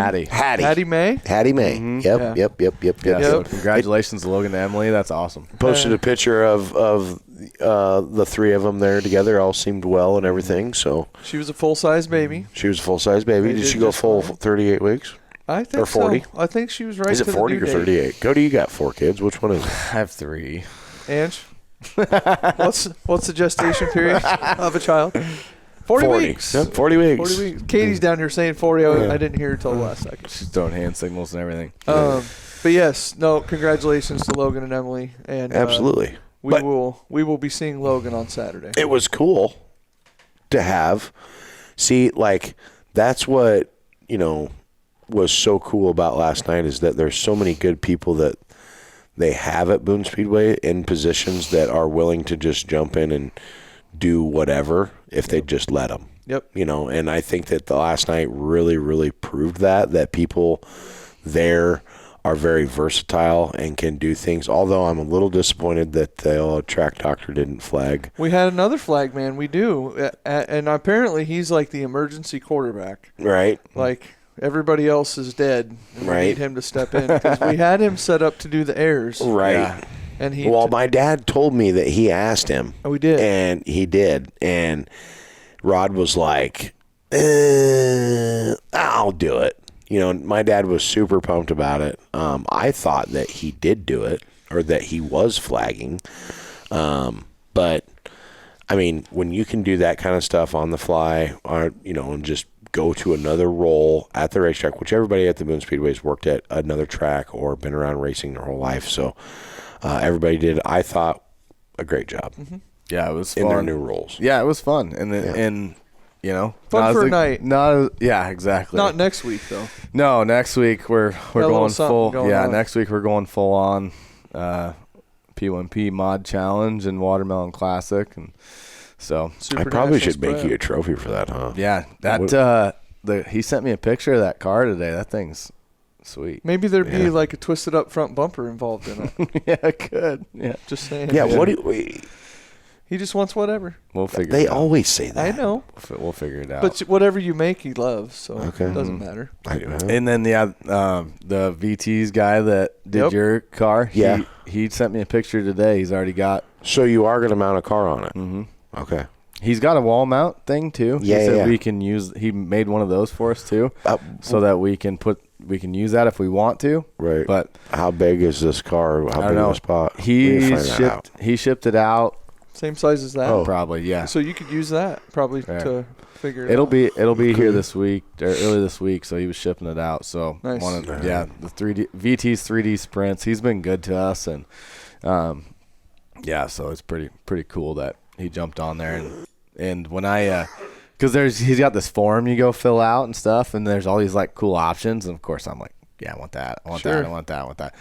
May? Hattie May. Mm-hmm. Yep. So congratulations to Logan and Emily. That's awesome. Posted a picture of the three of them there together. All seemed well and everything. So she was a full-size babe. Did she go full 38 weeks? I think or 40? So. I think she was right. Is it 40 or 38? Coty, you got 4 kids. Which one is it? I have 3. Ange, what's the gestation period of a child? 40 weeks. Yep, 40 weeks. 40 weeks. Katie's down here saying 40. I didn't hear her till the last second. She's throwing hand signals and everything. But yes, congratulations to Logan and Emily. And absolutely. We will be seeing Logan on Saturday. It was cool to see, that's what, was so cool about last night is that there's so many good people that they have at Boone Speedway in positions that are willing to just jump in and do whatever if they just let them. Yep. And I think that the last night really, really proved that people there are very versatile and can do things. Although I'm a little disappointed that the track doctor didn't flag. We had another flag man. We do. And apparently he's like the emergency quarterback. Right. Like everybody else is dead. And right. We need him to step in. Because we had him set up to do the airs. Right. Yeah. And my dad told me that he asked him. Oh, we did. And he did. And Rod was like, I'll do it. My dad was super pumped about it. I thought that he did do it or that he was flagging. But, I mean, when you can do that kind of stuff on the fly, and just go to another role at the racetrack, which everybody at the Boone Speedway's worked at another track or been around racing their whole life. So everybody did, I thought, a great job. Mm-hmm. Yeah, it was fun. In their new roles. Yeah, it was fun. And fun for a night. Yeah, exactly. Not next week though. No, next week we're going full. On. Next week we're going full on P1P Mod Challenge and Watermelon Classic, and So I probably should make you a trophy for that, huh? Yeah, that he sent me a picture of that car today. That thing's sweet. Maybe there'd be like a twisted up front bumper involved in it. Yeah, it could. Yeah, just saying. Yeah, what do we? He just wants whatever. We'll figure. They it out. always say that. I know. We'll figure it out. But whatever you make, he loves, so it doesn't matter. And then the VT's guy that did your car, he sent me a picture today. He's already got. So you are going to mount a car on it? Mm-hmm. Okay. He's got a wall mount thing too. Yeah, he said we can use. He made one of those for us too, so that we can use that if we want to. Right. But how big is this car? How big of a spot? He shipped it out. Same size as that. Oh, probably, yeah. So you could use that probably to figure it out. It'll be here this week or early this week. So he was shipping it out. So nice. The 3D VT's 3D sprints. He's been good to us, and so it's pretty cool that he jumped on there. And when I because he's got this form you go fill out and stuff, and there's all these like cool options, and of course I'm like, yeah, I want that, I want that.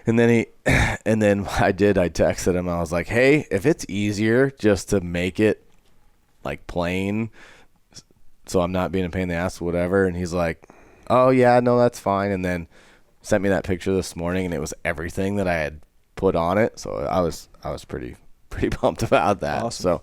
And then I texted him. I was like, hey, if it's easier just to make it like plain, so I'm not being a pain in the ass or whatever. And he's like, oh yeah, no, that's fine. And then sent me that picture this morning, and it was everything that I had put on it. So I was pretty pumped about that. Awesome.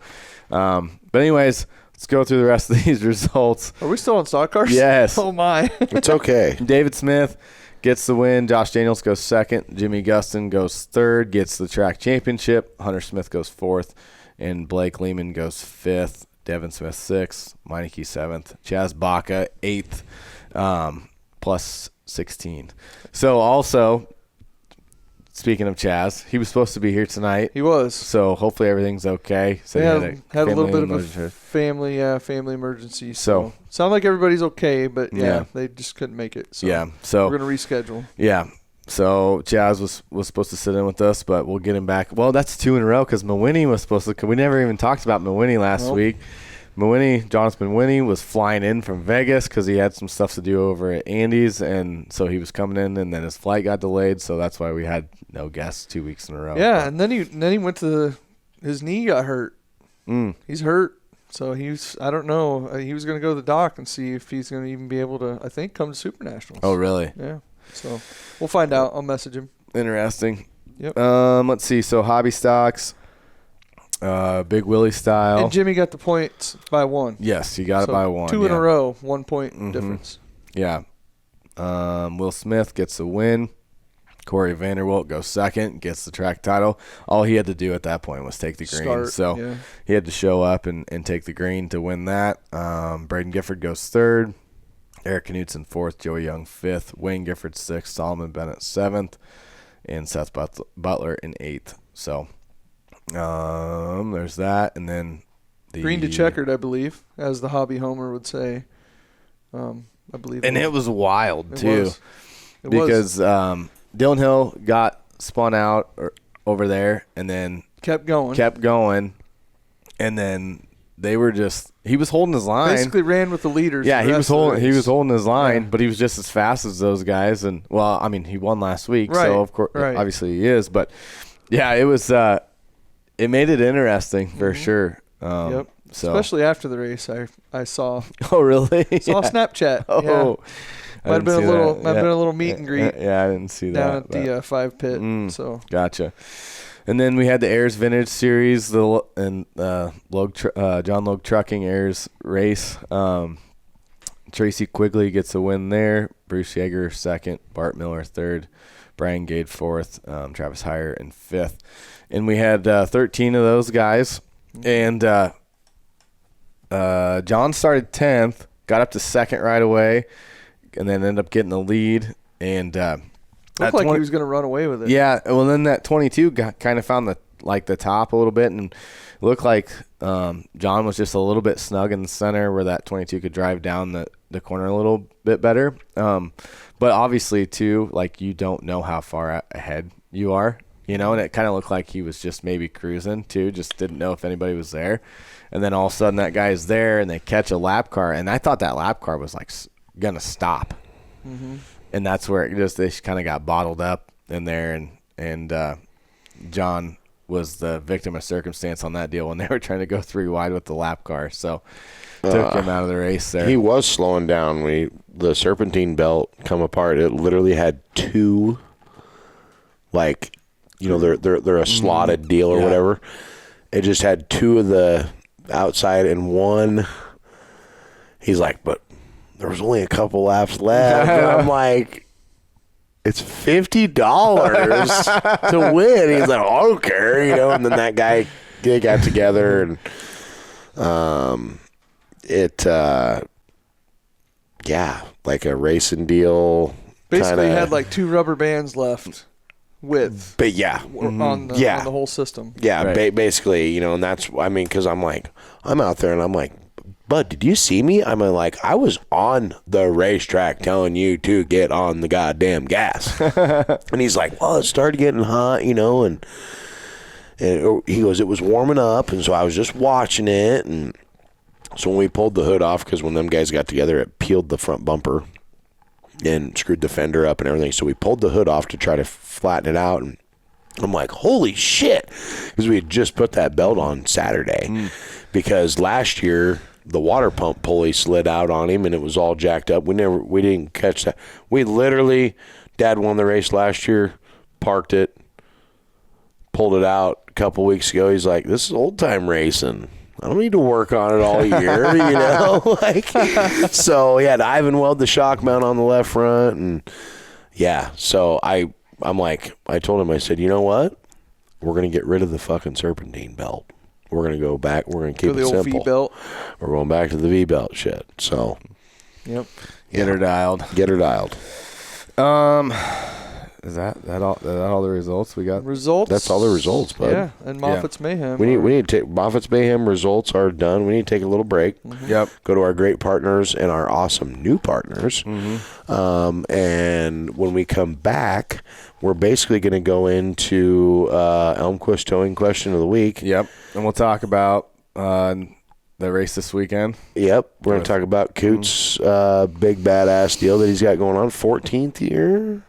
So, but anyways, let's go through the rest of these results. Are we still on stock cars? Yes. Oh my. It's okay. David Smith gets the win. Josh Daniels goes second. Jimmy Gustin goes third, gets the track championship. Hunter Smith goes fourth, and Blake Lehman goes fifth. Devin Smith sixth. Meineke seventh. Chaz Baca eighth, plus 16. So also, speaking of Chaz, he was supposed to be here tonight. He was. So hopefully everything's okay. So he had a little bit of a family emergency. So sound like everybody's okay, but they just couldn't make it. So so we're gonna reschedule. Yeah. So Chaz was supposed to sit in with us, but we'll get him back. Well, that's 2 in a row because Mawhinney was supposed to. We never even talked about Mawhinney last week. Jonathan Mawhinney was flying in from Vegas because he had some stuff to do over at Andy's, and so he was coming in, and then his flight got delayed, so that's why we had no guests 2 weeks in a row. Yeah, and then he went to his knee got hurt. He's hurt, so I don't know. He was going to go to the doc and see if he's going to even be able to, I think, come to Super Nationals. Oh, really? Yeah. So we'll find out. I'll message him. Interesting. Yep. Let's see. So hobby stocks, Big Willie style. And Jimmy got the points by 1. Yes, he got it by 1. 2 in a row, 1 point difference. Yeah. Will Smith gets the win. Corey Vanderwalt goes second, gets the track title. All he had to do at that point was take the green. He had to show up and take the green to win that. Braden Gifford goes third. Eric Knudsen fourth. Joey Young fifth. Wayne Gifford sixth. Solomon Bennett seventh. And Seth Butler in eighth. So there's that. And then the green to checkered, I believe, as the hobby homer would say. I believe. And it was wild, too. Because Dylan Hill got spun out over there and then kept going. And then they were he was holding his line. Basically ran with the leaders. Yeah, he was holding his line, but he was just as fast as those guys. And well, I mean, he won last week, so of course, obviously he is. But yeah, it was. It made it interesting for sure. Yep. So. Especially after the race, I saw. Oh really? Saw Snapchat. Oh. Yeah. Might have been a little meet and greet. Yeah, I didn't see that down at the 5 pit. So gotcha. And then we had the Ayers Vintage Series, John Logue Trucking Ayers race. Tracy Quigley gets a win there. Bruce Yeager second. Bart Miller third. Brian Gade fourth. Travis Heyer in fifth. And we had 13 of those guys. And John started 10th, got up to second right away, and then ended up getting the lead. And looked like he was going to run away with it. Yeah, well, then that 22 kind of found the top a little bit, and it looked like John was just a little bit snug in the center where that 22 could drive down the corner a little bit better. But obviously, too, like you don't know how far ahead you are, and it kind of looked like he was just maybe cruising, too, just didn't know if anybody was there. And then all of a sudden that guy's there, and they catch a lap car, and I thought that lap car was, like, going to stop. Mm-hmm. And that's where they kind of got bottled up in there, and John was the victim of circumstance on that deal when they were trying to go 3 wide with the lap car. So took him out of the race there. He was slowing down. The serpentine belt come apart. It literally had 2, like, they're a slotted deal or whatever. It just had 2 of the outside and 1. He's like, but there was only a couple laps left. And I'm like, it's $50 to win. He's like, I don't care, And then that guy, they got together, and like a racing deal. Basically, had like 2 rubber bands left with. But on the whole system. Yeah, right. Basically, and that's, because I'm like, I'm out there and I'm like, Bud, did you see me? I'm like, I was on the racetrack telling you to get on the goddamn gas. And he's like, well, it started getting hot, and he goes, it was warming up, and so I was just watching it. And so when we pulled the hood off, because when them guys got together, it peeled the front bumper and screwed the fender up and everything. So we pulled the hood off to try to flatten it out, and I'm like, holy shit, because we had just put that belt on Saturday. Because last year the water pump pulley slid out on him and it was all jacked up. We didn't catch that. We literally, Dad won the race last year, parked it, pulled it out a couple weeks ago. He's like, this is old time racing. I don't need to work on it all year, So yeah, Ivan welded the shock mount on the left front, and so I'm like, I told him, I said, you know what? We're gonna get rid of the fucking serpentine belt. We're going to go back. We're going to keep it simple. The old V-belt. We're going back to the V-belt shit. So, yep. Get her dialed. Is that all the results we got? Results. That's all the results, bud. Yeah, and Moffitt's Mayhem. We need to take Moffitt's Mayhem results are done. We need to take a little break. Mm-hmm. Yep. Go to our great partners and our awesome new partners. Mm-hmm. And when we come back, we're basically going to go into Elmquist Towing Question of the Week. Yep. And we'll talk about the race this weekend. Yep. We're going to talk about Coots' big badass deal that he's got going on. 14th year?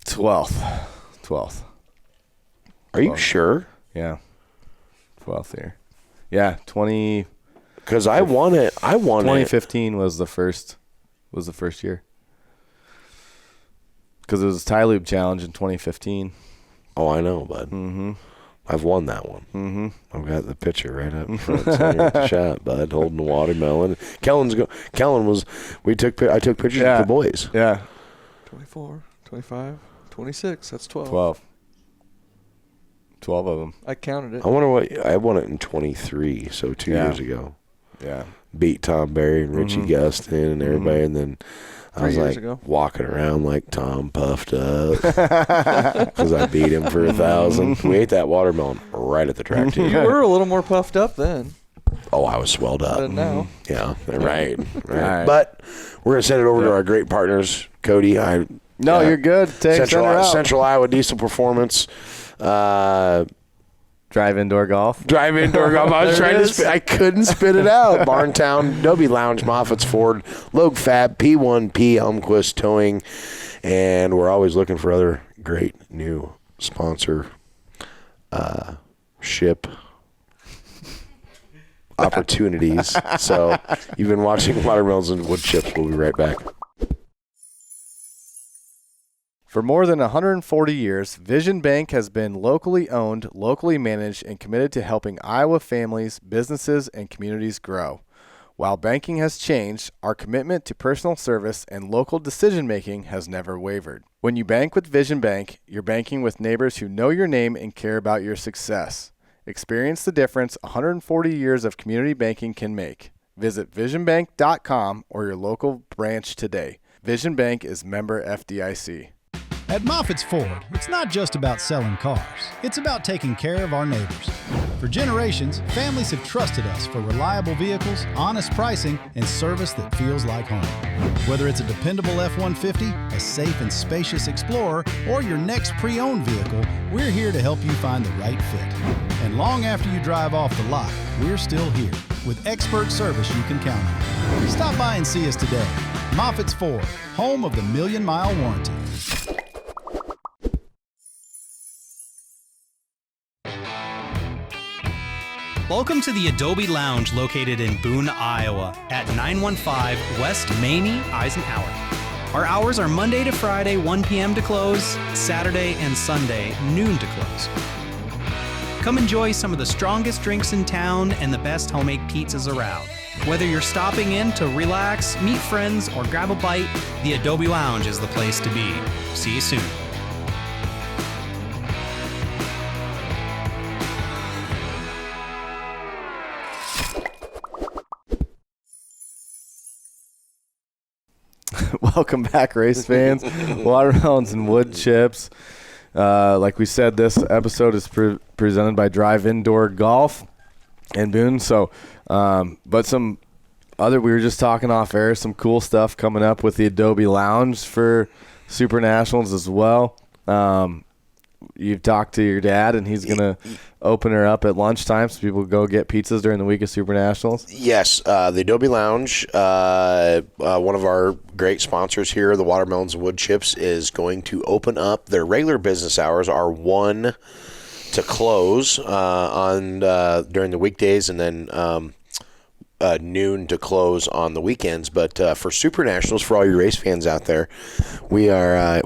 12th. Are you sure? Yeah. 12th year. Yeah, 20. Because I won it. 2015 was the first year. Because it was a tie loop challenge in 2015. Oh, I know, bud. Mm-hmm. I've won that one. Mm-hmm. I've got the picture right up front. The shot, bud, holding the watermelon. Kellen was. I took pictures of the boys. Yeah. 24, 25, 26. That's 12. 12 of them. I counted it. I wonder what I won it in 23. So 2 years ago. Yeah. Beat Tom Berry and Richie Gustin and everybody, and then I was like walking around like Tom puffed up because I beat him for 1,000. We ate that watermelon right at the track too. You were a little more puffed up then. Oh, I was swelled up. Now. Yeah, right. But we're gonna send it over to our great partners, Coty. You're good. Central Iowa Diesel Performance. Drive indoor golf. I was trying to I couldn't spit it out. Barntown, Dobie Lounge, Moffitt's Ford, Logue Fab, P1P, Elmquist Towing, and we're always looking for other great new sponsor ship opportunities. So you've been watching Watermelons and Woodchips. We'll be right back. For more than 140 years, Vision Bank has been locally owned, locally managed, and committed to helping Iowa families, businesses, and communities grow. While banking has changed, our commitment to personal service and local decision-making has never wavered. When you bank with Vision Bank, you're banking with neighbors who know your name and care about your success. Experience the difference 140 years of community banking can make. Visit visionbank.com or your local branch today. Vision Bank is member FDIC. At Moffitt's Ford, it's not just about selling cars. It's about taking care of our neighbors. For generations, families have trusted us for reliable vehicles, honest pricing, and service that feels like home. Whether it's a dependable F-150, a safe and spacious Explorer, or your next pre-owned vehicle, we're here to help you find the right fit. And long after you drive off the lot, we're still here with expert service you can count on. Stop by and see us today. Moffitt's Ford, home of the million-mile warranty. Welcome to the Adobe Lounge located in Boone, Iowa at 915 West Maney Eisenhower. Our hours are Monday to Friday, 1 p.m. to close, Saturday and Sunday, noon to close. Come enjoy some of the strongest drinks in town and the best homemade pizzas around. Whether you're stopping in to relax, meet friends, or grab a bite, the Adobe Lounge is the place to be. See you soon. Welcome back, race fans. Watermelons and wood chips. Like we said, this episode is presented by Drive Indoor Golf in Boone. So, but some other, we were just talking off air, some cool stuff coming up with the Adobe Lounge for Super Nationals as well. You've talked to your dad, and he's going to open her up at lunchtime so people go get pizzas during the week of Super Nationals. Yes, the Adobe Lounge, one of our great sponsors here, the Watermelons and Woodchips, is going to open up. Their regular business hours are 1 to close on during the weekdays, and then noon to close on the weekends. But for Super Nationals, for all your race fans out there, we are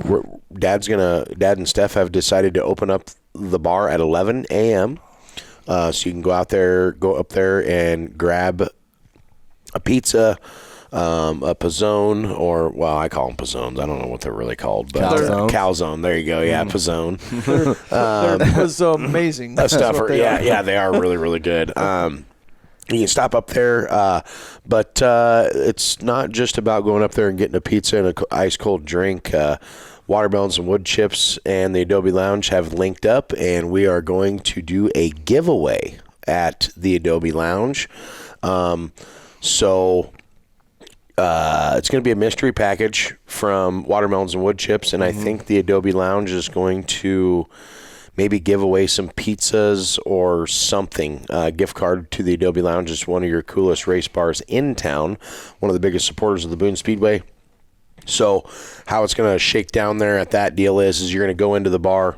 Dad and Steph have decided to open up the bar at 11 a.m. So you can go up there and grab a pizza, a pizzone, or, well, I call them pizzones. I don't know what they're really called, but calzone. There you go. Yeah, pizzone. That was amazing. That stuff. Yeah, they are really, really good. You can stop up there, but it's not just about going up there and getting a pizza and an ice cold drink. Watermelons and Wood Chips and the Adobe Lounge have linked up, and we are going to do a giveaway at the Adobe Lounge. So it's going to be a mystery package from Watermelons and Wood Chips, and I think the Adobe Lounge is going to maybe give away some pizzas or something. Gift card to the Adobe Lounge is one of your coolest race bars in town, one of the biggest supporters of the Boone Speedway. So how it's going to shake down there at that deal is you're going to go into the bar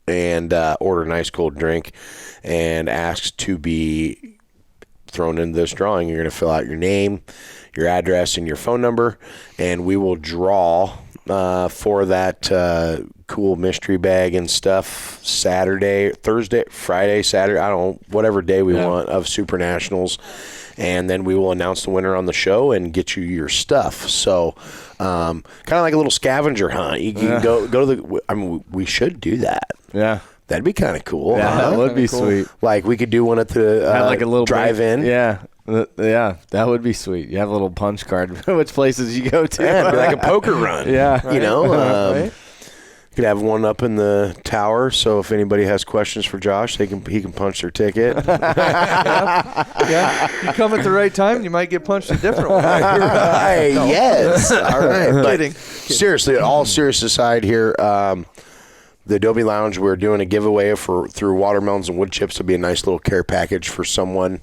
and order an ice cold drink and ask to be thrown into this drawing. You're going to fill out your name, your address, and your phone number, and we will draw for that cool mystery bag and stuff Saturday, Thursday, Friday, Saturday, I don't know, whatever day we want of Super Nationals. And then we will announce the winner on the show and get you your stuff. So kind of like a little scavenger hunt. You can go to the – I mean, we should do that. Yeah. That'd be kind of cool. Yeah, that would be cool. Sweet. Like we could do one at the like a little drive-in. Yeah. Yeah, that would be sweet. You have a little punch card. Which places you go to. Yeah, it'd be like a poker run. Yeah. You know? Right. You could have one up in the tower, so if anybody has questions for Josh, he can punch their ticket. Yeah. You come at the right time, you might get punched a different way. Right. No. Yes. All right. But Kidding. Seriously, all serious aside here, the Adobe Lounge, we're doing a giveaway through Watermelons and Wood Chips. It'll be a nice little care package for someone.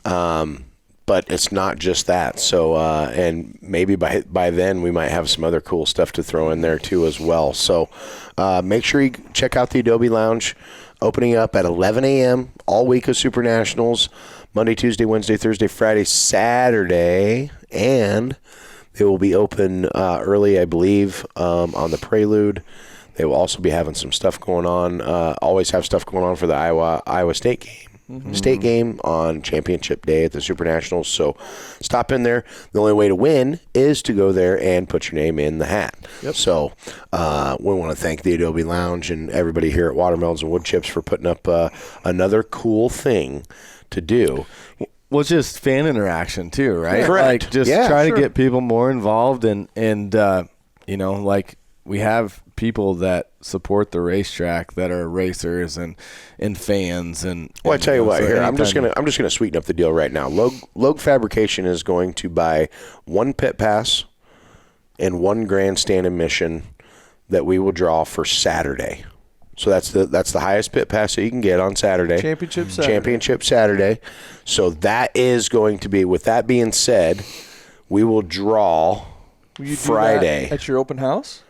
But it's not just that. So, and maybe by then we might have some other cool stuff to throw in there too as well. So, make sure you check out the Adobe Lounge, opening up at 11 a.m. all week of Super Nationals, Monday, Tuesday, Wednesday, Thursday, Friday, Saturday, and they will be open early, I believe, on the Prelude. They will also be having some stuff going on. Always have stuff going on for the Iowa State game. State game on championship day at the Super Nationals. So stop in there. The only way to win is to go there and put your name in the hat. Yep. So we want to thank the Adobe Lounge and everybody here at Watermelons and Wood Chips for putting up another cool thing to do. Well, it's just fan interaction too, right? Correct. Like just try to get people more involved and you know, like we have people that support the racetrack that are racers and fans and. Well, I tell you what, here I'm just gonna sweeten up the deal right now. Logue Fabrication is going to buy one pit pass and one grandstand admission that we will draw for Saturday. So that's the highest pit pass that you can get on Saturday. Championship Saturday. So that is going to be. With that being said, we will draw Friday at your open house.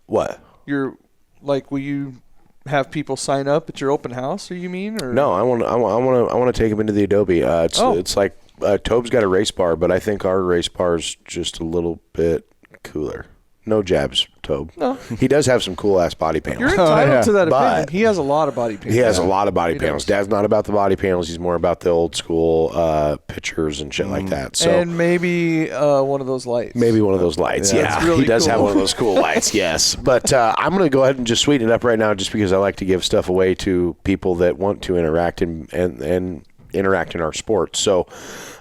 What? Will you have people sign up at your open house, or you mean? Or? No, I want to take them into the Adobe. It's like Tobe's got a race bar, but I think our race bar is just a little bit cooler. No jabs, Tobe. No. He does have some cool-ass body panels. You're entitled to that opinion. He has a lot of body panels. He has a lot of body panels. Dad's not about the body panels. He's more about the old-school pictures and shit like that. So and maybe one of those lights. Maybe one of those lights, yeah. Really he does have one of those cool lights, yes. But I'm going to go ahead and just sweeten it up right now just because I like to give stuff away to people that want to interact and interact in our sport. So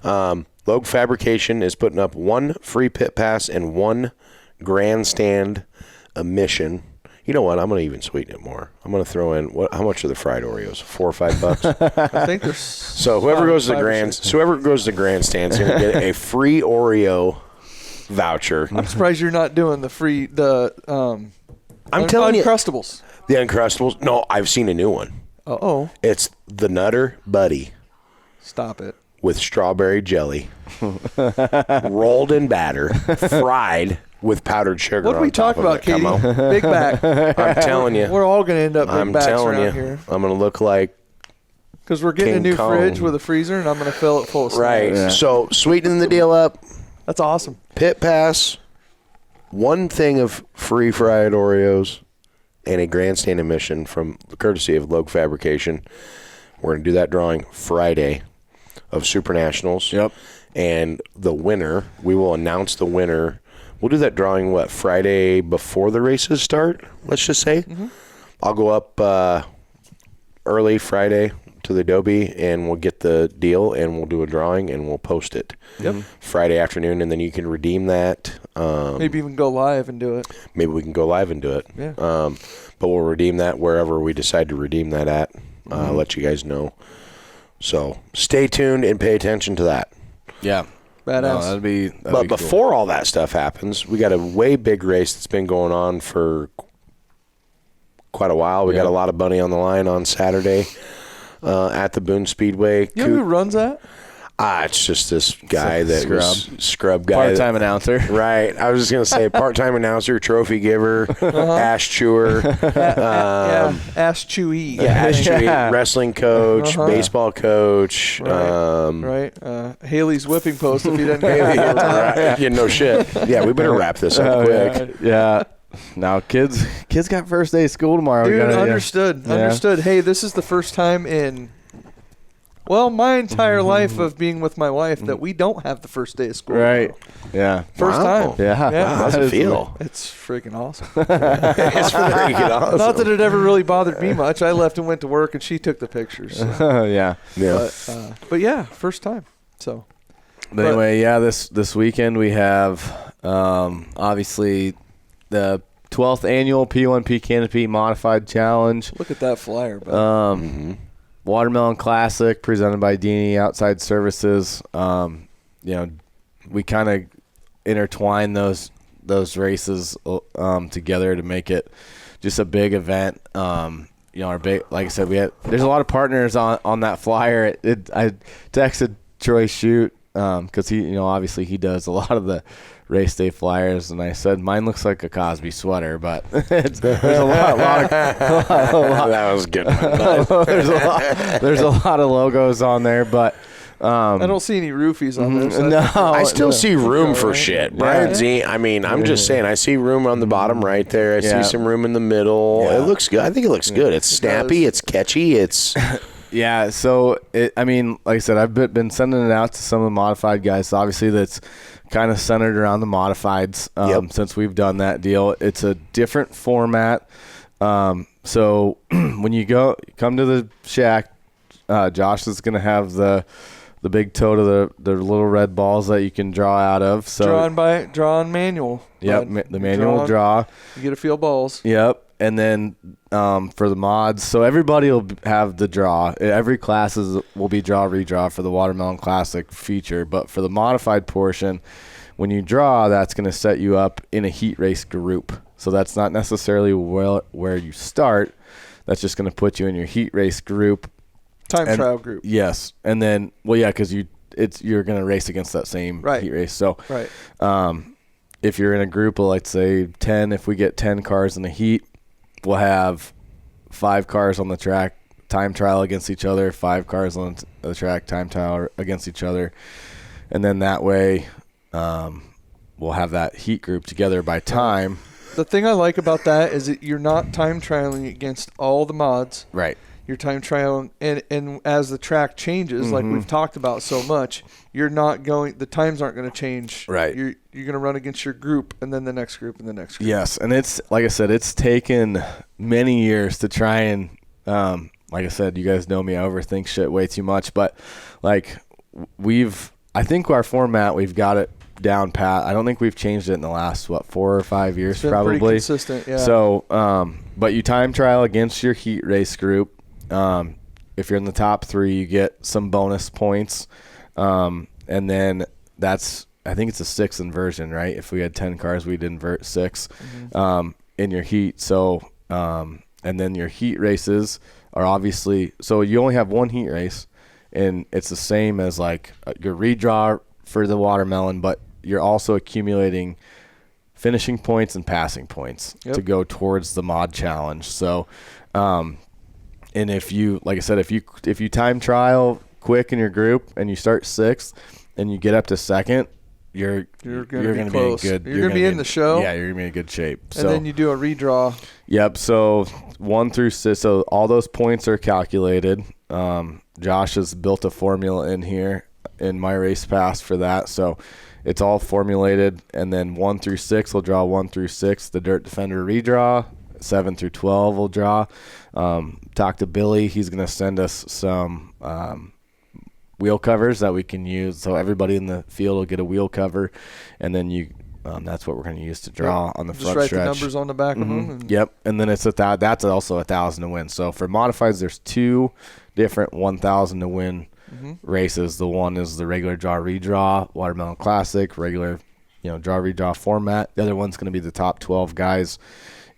Logue Fabrication is putting up 1 free pit pass and 1 grandstand admission. You know what? I'm going to even sweeten it more. I'm going to throw in how much are the fried Oreos? $4 or $5? I think there's so whoever goes to the grandstand is going to get a free Oreo voucher. I'm surprised you're not doing the free I'm telling Uncrustables. The Uncrustables. No, I've seen a new one. Oh. It's the Nutter Buddy. Stop it. With strawberry jelly, rolled in batter, fried with powdered sugar. What did we talk about, Katie? Big back. I'm telling you. We're all going to end up big backs around here. I'm going to look like because we're getting King a new Kong. Fridge with a freezer, and I'm going to fill it full of snacks. Right. Yeah. So sweetening the deal up. That's awesome. Pit pass, 1 thing of free fried Oreos, and a grandstand admission from courtesy of Logue Fabrication. We're going to do that drawing Friday of Super Nationals. Yep. And the winner, we will announce the winner. We'll do that drawing, Friday before the races start, let's just say. Mm-hmm. I'll go up early Friday to the Adobe, and we'll get the deal, and we'll do a drawing, and we'll post it Friday afternoon, and then you can redeem that. Maybe even go live and do it. Maybe we can go live and do it. Yeah. But we'll redeem that wherever we decide to redeem that at. I'll let you guys know. So stay tuned and pay attention to that. Yeah. Badass. No, that'd be but before all that stuff happens, we got a way big race that's been going on for quite a while. We got a lot of money on the line on Saturday at the Boone Speedway. You know who runs that? It's just this guy scrub guy. Part-time announcer. Right. I was just going to say part-time announcer, trophy giver, ash chewer. Ash chewy. Yeah, ash chewy. Wrestling coach, baseball coach. Right. Haley's whipping post if you didn't hear right. Yeah, no shit. Yeah, we better wrap this up quick. Yeah. Now, kids got first day of school tomorrow. Dude, understood. Hey, this is the first time in... Well, my entire life of being with my wife that we don't have the first day of school. Right. Yeah. First time. Yeah. Wow, how's it feel? It's freaking awesome. It's freaking awesome. Not that it ever really bothered me much. I left and went to work, and she took the pictures. So. Yeah. But yeah, first time. So. But anyway, this weekend we have obviously the 12th annual P1P Canopy Modified Challenge. Look at that flyer, bud. Watermelon Classic presented by Dini Outside Services. We kind of intertwine those races together to make it just a big event. Our big, like I said, there's a lot of partners on that flyer. I texted Troy Shute because he, obviously he does a lot of the race day flyers, and I said mine looks like a Cosby sweater, but there's a lot of that was good. there's a lot of logos on there, but I don't see any roofies on there. So no, I still see room for shit. Brian Z, I mean, I'm just saying, I see room on the bottom right there. I see some room in the middle. Yeah. It looks good. I think it looks good. It's snappy. It's catchy. It's yeah. So like I said, I've been sending it out to some of the modified guys. So obviously, that's kind of centered around the modifieds since we've done that deal. It's a different format. So when you come to the shack, Josh is going to have the big toe to the little red balls that you can draw out of. So drawn manual. Yep, the manual draw. You get a feel balls. Yep. And then for the mods, so everybody will have the draw. Every class will be draw, redraw for the Watermelon Classic feature. But for the modified portion, when you draw, that's going to set you up in a heat race group. So that's not necessarily where you start. That's just going to put you in your heat race group. Time trial group. Yes. And then, because you're going to race against that same heat race. So if you're in a group of, let's say, 10, if we get 10 cars in the heat, we'll have 5 cars on the track, time trial against each other, 5 cars on the track, time trial against each other. And then that way we'll have that heat group together by time. The thing I like about that is that you're not time trialing against all the mods. Right. You're time trialing, and as the track changes, like we've talked about so much, you're not going. The times aren't going to change. Right. You're going to run against your group, and then the next group, and the next group. Yes, and it's like I said, it's taken many years to try and, like I said, you guys know me, I overthink shit way too much, but like I think our format, we've got it down pat. I don't think we've changed it in the last 4 or 5 years, it's been probably. Pretty consistent, yeah. So, but you time trial against your heat race group. If you're in the top 3, you get some bonus points, and then I think it's a 6 inversion, right? If we had 10 cars, we'd invert 6 in your heat. So, and then your heat races are obviously, so you only have one heat race, and it's the same as like your redraw for the watermelon, but you're also accumulating finishing points and passing points to go towards the mod challenge. So, and if you, like I said, if you time trial quick in your group and you start 6th and you get up to 2nd, you're going to be in good. You're going to be in the show. Yeah, you're going to be in good shape. And then you do a redraw. Yep. So 1 through 6. So all those points are calculated. Josh has built a formula in here in my race pass for that. So it's all formulated. And then 1 through 6 will draw 1 through 6. The Dirt Defender redraw. 7 through 12 will draw. Talk to Billy. He's going to send us some wheel covers that we can use. So everybody in the field will get a wheel cover, and then that's what we're going to use to draw on the front stretch. Just write the numbers on the back of them. Yep, and then that's also 1,000 to win. So for modifieds, there's 2 different 1,000 to win races. The one is the regular draw redraw, Watermelon Classic, regular draw redraw format. The other one's going to be the top 12 guys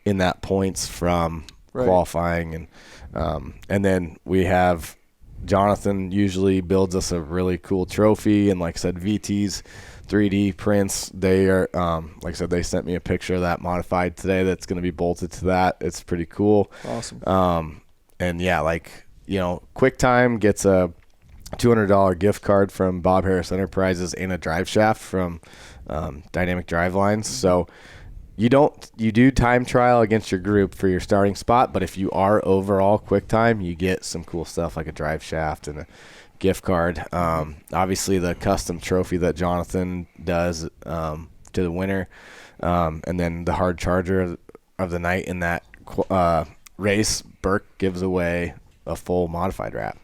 in that points from qualifying, and then we have Jonathan usually builds us a really cool trophy, and like I said, VT's 3D prints. They are like I said, they sent me a picture of that modified today that's going to be bolted to that. It's pretty cool. Awesome. And yeah, QuickTime gets a $200 gift card from Bob Harris Enterprises and a drive shaft from Dynamic Drivelines. So you do time trial against your group for your starting spot, but if you are overall QuickTime, you get some cool stuff like a drive shaft and a gift card. Obviously, the custom trophy that Jonathan does to the winner, and then the hard charger of the night in that race, Burke gives away a full modified wrap.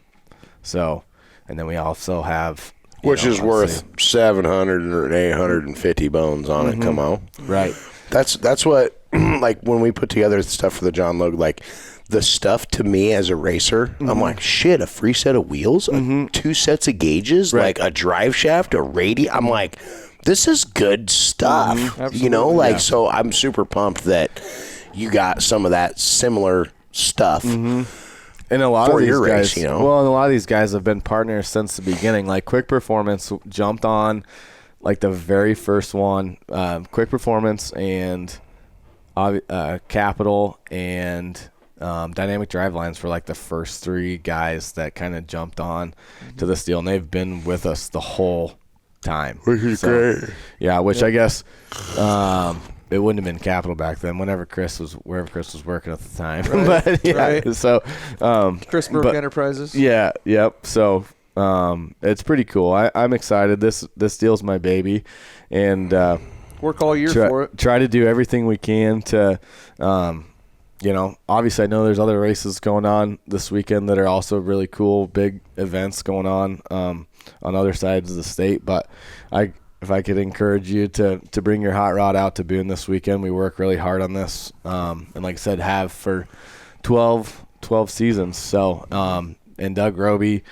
So, and then we also have, which is worth 700 or 850 bones on it. Come out, right? That's what, like, when we put together stuff for the John Logue, like, the stuff to me as a racer, I'm like, shit, a free set of wheels, 2 sets of gauges, like a drive shaft, a radius. I'm like, this is good stuff, so I'm super pumped that you got some of that similar stuff. And a lot of these guys, race, well, and a lot of these guys have been partners since the beginning. Like Quick Performance jumped on, like the very first one. Quick Performance and Capital and Dynamic Drivelines were like the first 3 guys that kind of jumped on to this deal, and they've been with us the whole time. Which is great. Yeah, which I guess it wouldn't have been Capital back then. Wherever Chris was working at the time. Right, but yeah, so Chris Burke Enterprises. Yeah, yep. So it's pretty cool. I'm excited. This deal's my baby, and work all year for it. Try to do everything we can to, obviously I know there's other races going on this weekend that are also really cool, big events going on other sides of the state. But if I could encourage you to bring your hot rod out to Boone this weekend, we work really hard on this, and like I said, have for 12 seasons. So, and Doug Roby,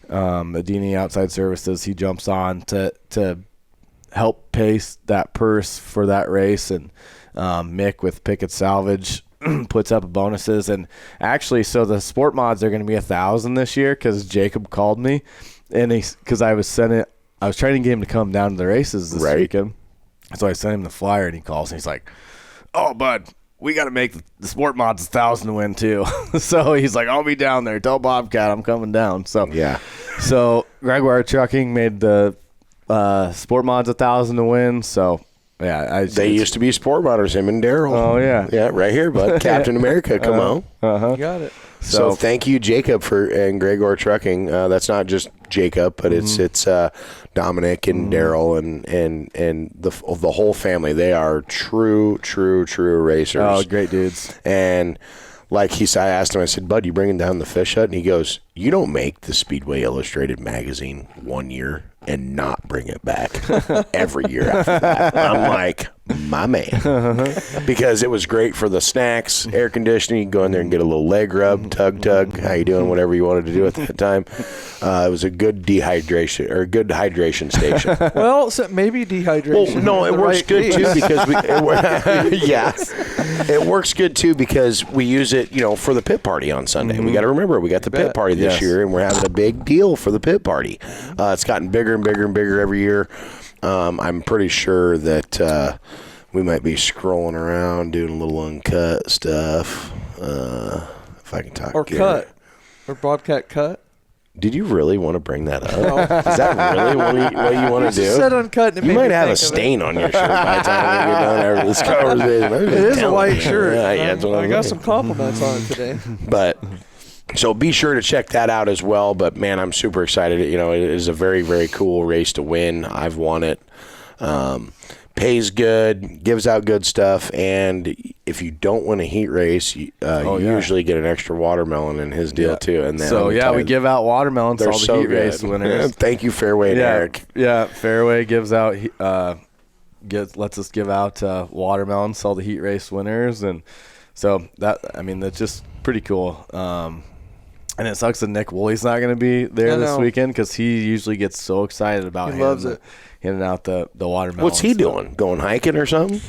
Adini Outside Services, he jumps on to help pace that purse for that race, and Mick with Pickett Salvage puts up bonuses. And actually, so the sport mods are going to be 1,000 this year because Jacob called me, and because I was trying to get him to come down to the races this weekend. So I sent him the flyer, and he calls, and he's like, "Oh, bud, we got to make the sport mods 1,000 to win too. So he's like, I'll be down there. Tell Bobcat I'm coming down. So yeah. So Gregoire Trucking made the sport mods 1,000 to win. So yeah, they used to be sport modders, him and Daryl. Oh yeah, yeah, right here, bud. Captain America, come on. You got it. So thank you, Jacob, and Gregoire Trucking. That's not just Jacob, but it's Dominic and Daryl and the whole family. They are true racers. Oh, great dudes. And like I asked him, I said, Bud, you bringing down the fish hut? And he goes, you don't make the Speedway Illustrated magazine one year and not bring it back every year after that. I'm like, my man. Because it was great for the snacks, air conditioning. You can go in there and get a little leg rub, tug, how you doing, whatever you wanted to do at that time. It was a good hydration station. Well, so maybe dehydration. Well, no, it works good too because it works good too because we use it, for the pit party on Sunday. We got to remember we got the pit party this year, and we're having a big deal for the pit party. It's gotten bigger and bigger and bigger every year. I'm pretty sure that we might be scrolling around doing a little uncut stuff. If I can talk. Or cut. Or Bobcat cut. Did you really want to bring that up? Is that really what you want to do? Said uncut. You might have a stain on your shirt by the time we get done after this conversation. It is a white shirt. Yeah, I got some compliments on it today. But so be sure to check that out as well. But man, I'm super excited. It is a very, very cool race to win. I've won it. Pays good, gives out good stuff, and if you don't win a heat race, you usually get an extra watermelon in his deal too. And then we give out watermelons to all the heat race winners. Thank you, Fairway and Eric. Yeah, Fairway gives out lets us give out watermelons to all the heat race winners, and so that's just pretty cool. And it sucks that Nick Woolley's not going to be there this weekend because he usually gets so excited about He loves it. Handing out the watermelon. What's he doing? Going hiking or something?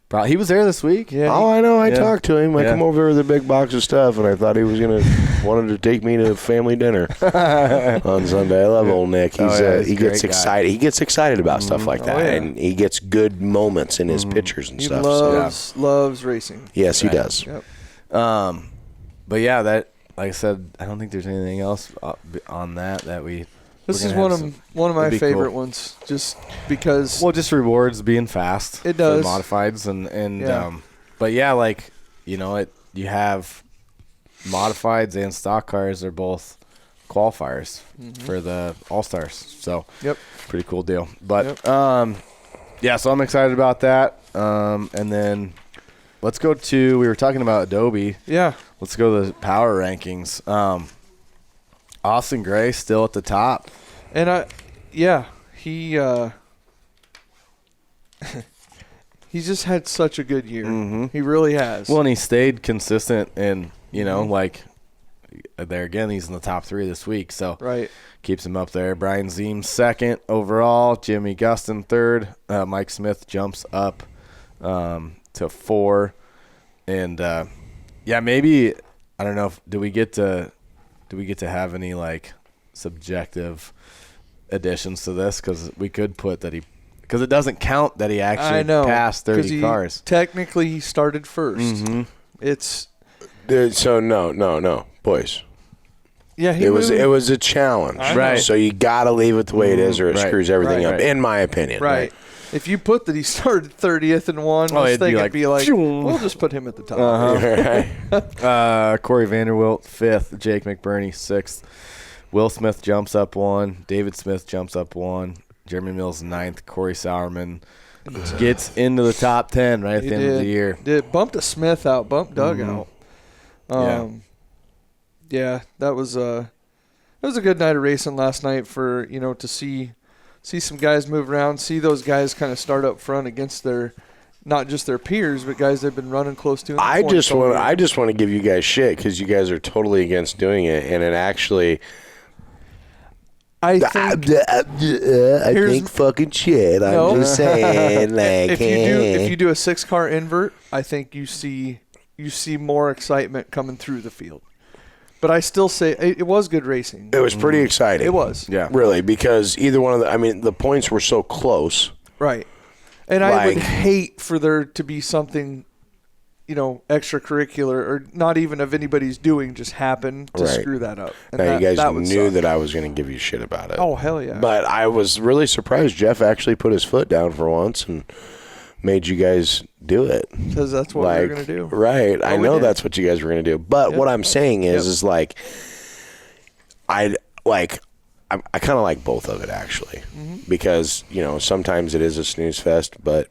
Probably. He was there this week. Yeah. Oh, I know. I talked to him. I come over with a big box of stuff, and I thought he was wanted to take me to family dinner on Sunday. I love old Nick. He gets excited. He gets excited about stuff like that, and he gets good moments in his pictures and stuff. He loves racing. Yes, he does. Yep. But yeah, that like I said, I don't think there's anything else on that we. This is one of my favorite ones, just because. Well, just rewards being fast. It does. For modifieds and but yeah, you have modifieds and stock cars are both qualifiers for the All-Stars. So pretty cool deal. But so I'm excited about that. And then let's go to we were talking about Adobe. Yeah. Let's go to the power rankings. Austin Gray still at the top. And he he's just had such a good year. He really has. Well, and he stayed consistent and, there again, he's in the top 3 this week. So keeps him up there. Brian Ziems second overall. Jimmy Gustin third. Mike Smith jumps up to 4. And, maybe, I don't know, do we get to have any, subjective additions to this? Because we could put that because it doesn't count that he actually passed 30 cars. Technically, he started first. It's so no, boys. Yeah, it was a challenge, right? So you got to leave it the way it is, or it screws everything up, in my opinion. Right. If you put that he started 30th and won, it'd be like, we'll just put him at the top. Corey Vanderwilt 5th, Jake McBurney 6th. Will Smith jumps up 1. David Smith jumps up 1. Jeremy Mills 9th. Corey Sauerman gets into the top 10 right at the end of the year. Bumped a Smith out, bumped Doug out. That was a good night of racing last night for to see some guys move around, see those guys kind of start up front against their. Not just their peers, but guys they've been running close to. I just want to give you guys shit because you guys are totally against doing it, and it actually. I think fucking shit. I'm just saying, if you do a 6-car invert, I think you see more excitement coming through the field. But I still say it was good racing. It was pretty exciting. It was, really, because either one of the points were so close, right? And I would hate for there to be something extracurricular or not even of anybody's doing just happened to screw that up. And now, you guys knew that I was going to give you shit about it. Oh, hell yeah. But I was really surprised Jeff actually put his foot down for once and made you guys do it. Because that's what we were going to do. Right. I know that's what you guys were going to do. But what I'm saying is like, I kind of like both of it, actually. Because, sometimes it is a snooze fest, but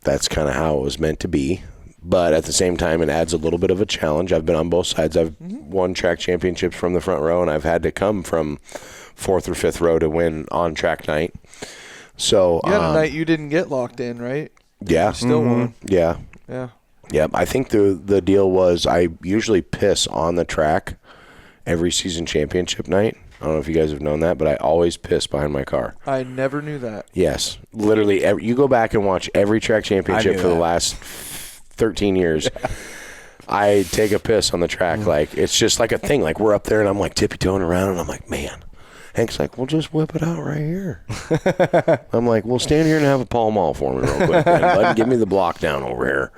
that's kind of how it was meant to be. But at the same time, it adds a little bit of a challenge. I've been on both sides. I've won track championships from the front row, and I've had to come from fourth or fifth row to win on track night. So you had a night you didn't get locked in, right? Yeah. You still won. Yeah. Yeah. Yep. I think the deal was I usually piss on the track every season championship night. I don't know if you guys have known that, but I always piss behind my car. I never knew that. Yes. Literally, you go back and watch every track championship for the last 13 years. I take a piss on the track. Like, it's just like a thing. Like, we're up there, and I'm, like, tippy-toeing around, and I'm like, man. Hank's like, well, just whip it out right here. I'm like, well, stand here and have a Pall Mall for me real quick, man, bud. Give me the block down over here.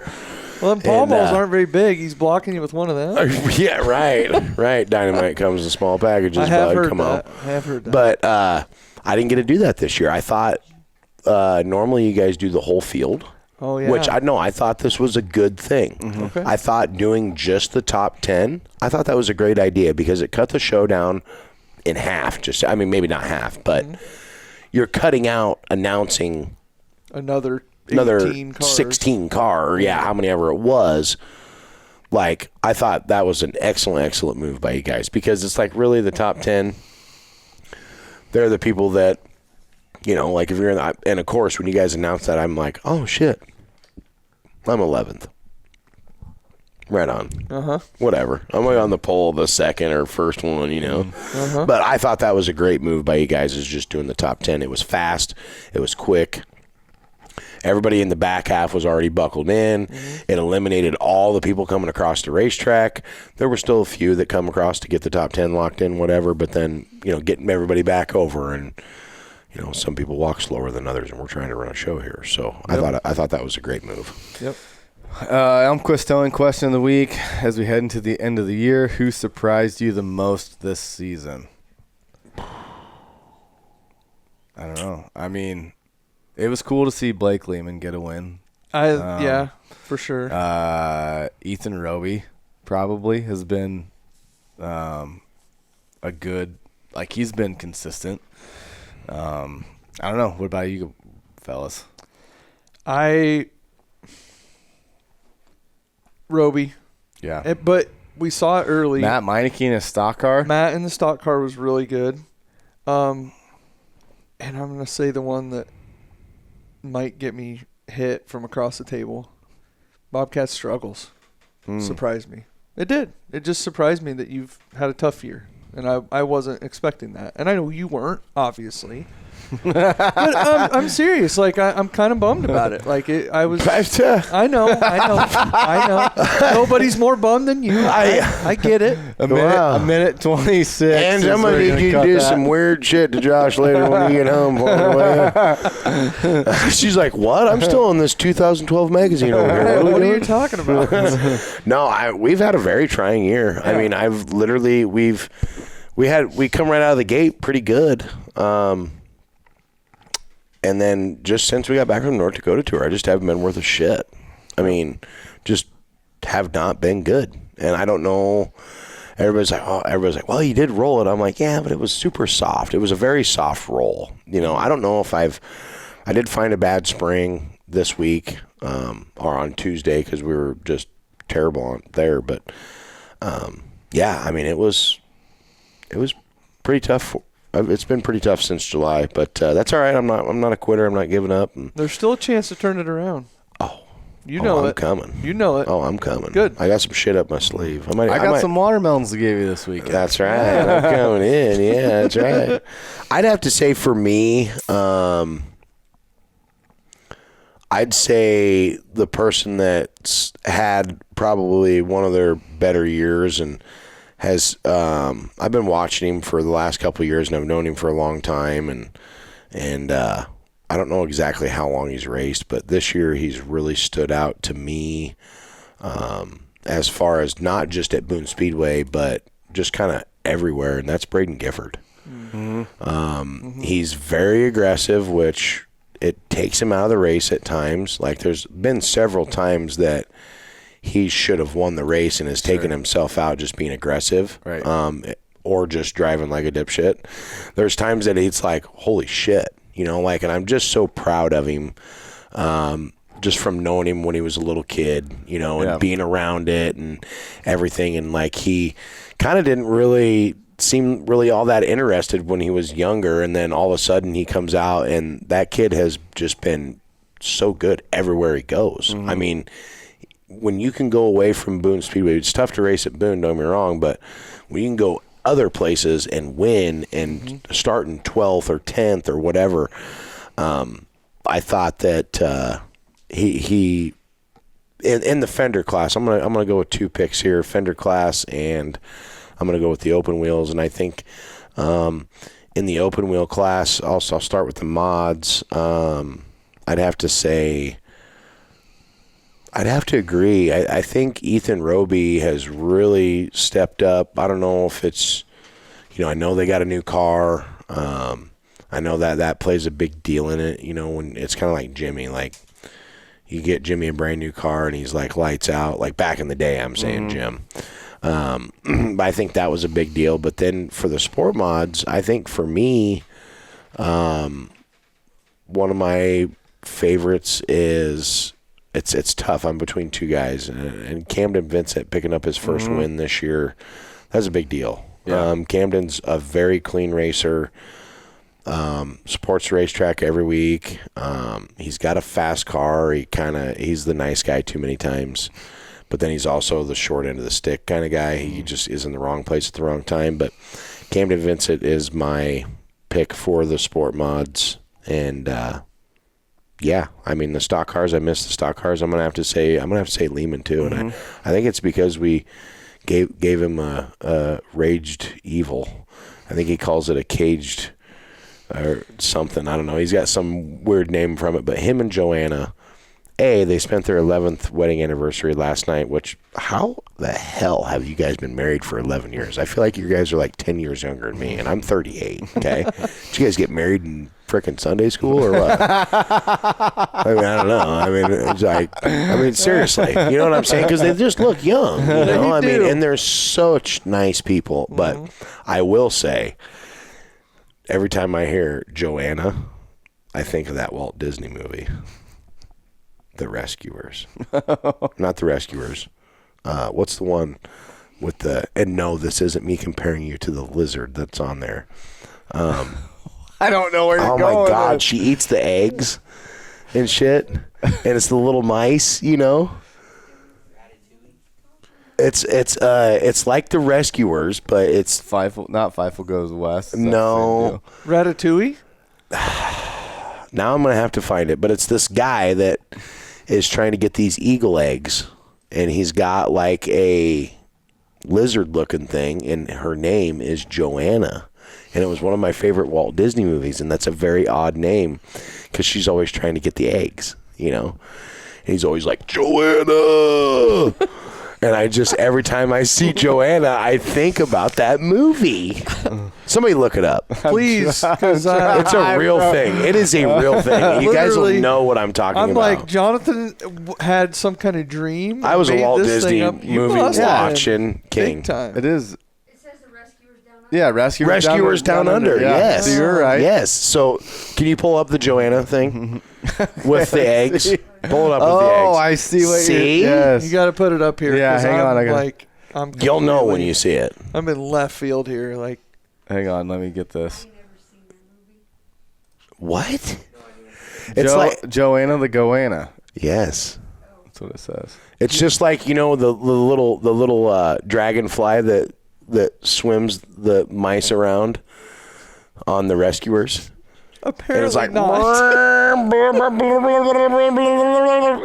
Well, them Pall Malls aren't very big. He's blocking you with one of them. Yeah, right. Dynamite comes in small packages, bud. Come on. I have heard that. But I didn't get to do that this year. I thought normally you guys do the whole field. Oh, yeah. Which I thought this was a good thing. Okay. I thought doing just the top 10, I thought that was a great idea because it cut the show down in half. Maybe not half, but you're cutting out announcing another 16 car, or how many ever it was. Like, I thought that was an excellent move by you guys because it's like really the top 10. They're the people that, like if you're in and of course when you guys announce that, I'm like, oh shit, I'm 11th. Right on. Whatever. I'm like on the pole, the second or first one, But I thought that was a great move by you guys, is just doing the top 10. It was fast. It was quick. Everybody in the back half was already buckled in. It eliminated all the people coming across the racetrack. There were still a few that come across to get the top 10 locked in, whatever, but then, getting everybody back over and, some people walk slower than others, and we're trying to run a show here. So I thought that was a great move. Yep. Elmquist Towing question of the week as we head into the end of the year. Who surprised you the most this season? I don't know. I mean, it was cool to see Blake Lehman get a win. Yeah, for sure. Ethan Roby probably has been a good, like, he's been consistent. I don't know. What about you fellas? Roby. Yeah. But we saw it early. Matt Meineke in a stock car? Matt in the stock car was really good. And I'm going to say the one that might get me hit from across the table. Bobcat struggles. Surprised me. It did. It just surprised me that you've had a tough year. And I wasn't expecting that. And I know you weren't, obviously. But I'm serious. Like, I'm kind of bummed about it. Like, I know. Nobody's more bummed than you. I get it. A minute 26. And I'm going to need you to do some weird shit to Josh later when you get home. She's like, what? I'm still in this 2012 magazine over here. What are you talking about? No, we've had a very trying year. Yeah. I mean, I've literally, we come right out of the gate pretty good. And then just since we got back from the North Dakota tour, I just haven't been worth a shit. I mean, just have not been good. And I don't know. Everybody's like, well, you did roll it. I'm like, yeah, but it was super soft. It was a very soft roll. I don't know if I did find a bad spring this week or on Tuesday because we were just terrible on there. But, yeah, I mean, it was pretty tough. It's been pretty tough since July, but that's all right. I'm not a quitter. I'm not giving up. And there's still a chance to turn it around. I'm coming. You know it. Oh, I'm coming. Good. I got some shit up my sleeve. I got some watermelons to give you this week. That's right. I'm coming in. Yeah, that's right. I'd have to say for me, I'd say the person that's had probably one of their better years and has I've been watching him for the last couple of years, and I've known him for a long time, and I don't know exactly how long he's raced, but this year he's really stood out to me as far as not just at Boone Speedway, but just kind of everywhere, and that's Braden Gifford. He's very aggressive, which it takes him out of the race at times. Like there's been several times that he should have won the race and has taken himself out just being aggressive, or just driving like a dipshit. There's times that it's like, holy shit, you know, like, and I'm just so proud of him, just from knowing him when he was a little kid, you know, and being around it and everything. And like, he kind of didn't really seem really all that interested when he was younger, and then all of a sudden he comes out, and that kid has just been so good everywhere he goes. I mean, when you can go away from Boone Speedway, it's tough to race at Boone, don't get me wrong, but when you can go other places and win and start in 12th or 10th or whatever, I thought that he in the fender class, I'm gonna go with 2 picks here, fender class, and I'm gonna go with the open wheels. And I think in the open wheel class, I'll start with the mods. I'd have to agree. I think Ethan Roby has really stepped up. I don't know if it's, you know, I know they got a new car. I know that plays a big deal in it. You know, when it's kind of like Jimmy, like you get Jimmy a brand new car and he's like lights out. Like back in the day, I'm saying Jim. But I think that was a big deal. But then for the sport mods, I think for me, one of my favorites is. It's tough. I'm between 2 guys, and Camden Vincent picking up his first win this year. That's a big deal. Yeah. Camden's a very clean racer. Supports the racetrack every week. He's got a fast car. He's the nice guy too many times, but then he's also the short end of the stick kind of guy. He just is in the wrong place at the wrong time. But Camden Vincent is my pick for the sport mods, and yeah, I mean the stock cars. I miss the stock cars. I'm gonna have to say Lehman too, and I think it's because we gave him a raged evil. I think he calls it a caged or something. I don't know. He's got some weird name from it. But him and Joanna, they spent their 11th wedding anniversary last night. Which, how the hell have you guys been married for 11 years? I feel like you guys are like 10 years younger than me, and I'm 38. Okay, did you guys get married in frickin' Sunday school or what? I mean, I don't know. I mean, it's like, seriously, you know what I'm saying? Because they just look young, you know. I mean, and they're such nice people. But I will say, every time I hear Joanna, I think of that Walt Disney movie, The Rescuers. Not The Rescuers. What's the one with the? And no, this isn't me comparing you to the lizard that's on there. I don't know where you're going. Oh my God, she eats the eggs and shit, and it's the little mice, you know. It's like The Rescuers, but it's not Fievel Goes West. No, Ratatouille. Now I'm gonna have to find it, but it's this guy that is trying to get these eagle eggs, and he's got like a lizard-looking thing, and her name is Joanna. And it was one of my favorite Walt Disney movies, and that's a very odd name because she's always trying to get the eggs, you know. And he's always like, Joanna! And I just, every time I see Joanna, I think about that movie. Somebody look it up. Please. Because it's a real thing. It is a real thing. You guys will know what I'm talking about. I'm like, Jonathan had some kind of dream. I was a Walt Disney movie watching king. Big time. It is. Yeah, Rescuers Down Under. Yeah. Yes. So you're right. Yes. So can you pull up the Joanna thing with the eggs? Pull it up with the eggs. Oh, I see what see? You got to put it up here. Yeah, hang on. You'll know when you see it. I'm in left field here. Like, hang on, let me get this. What? It's like Joanna the Goanna. Yes. That's what it says. It's just like, you know, the little dragonfly that swims the mice around on The Rescuers. Apparently and it's like, not.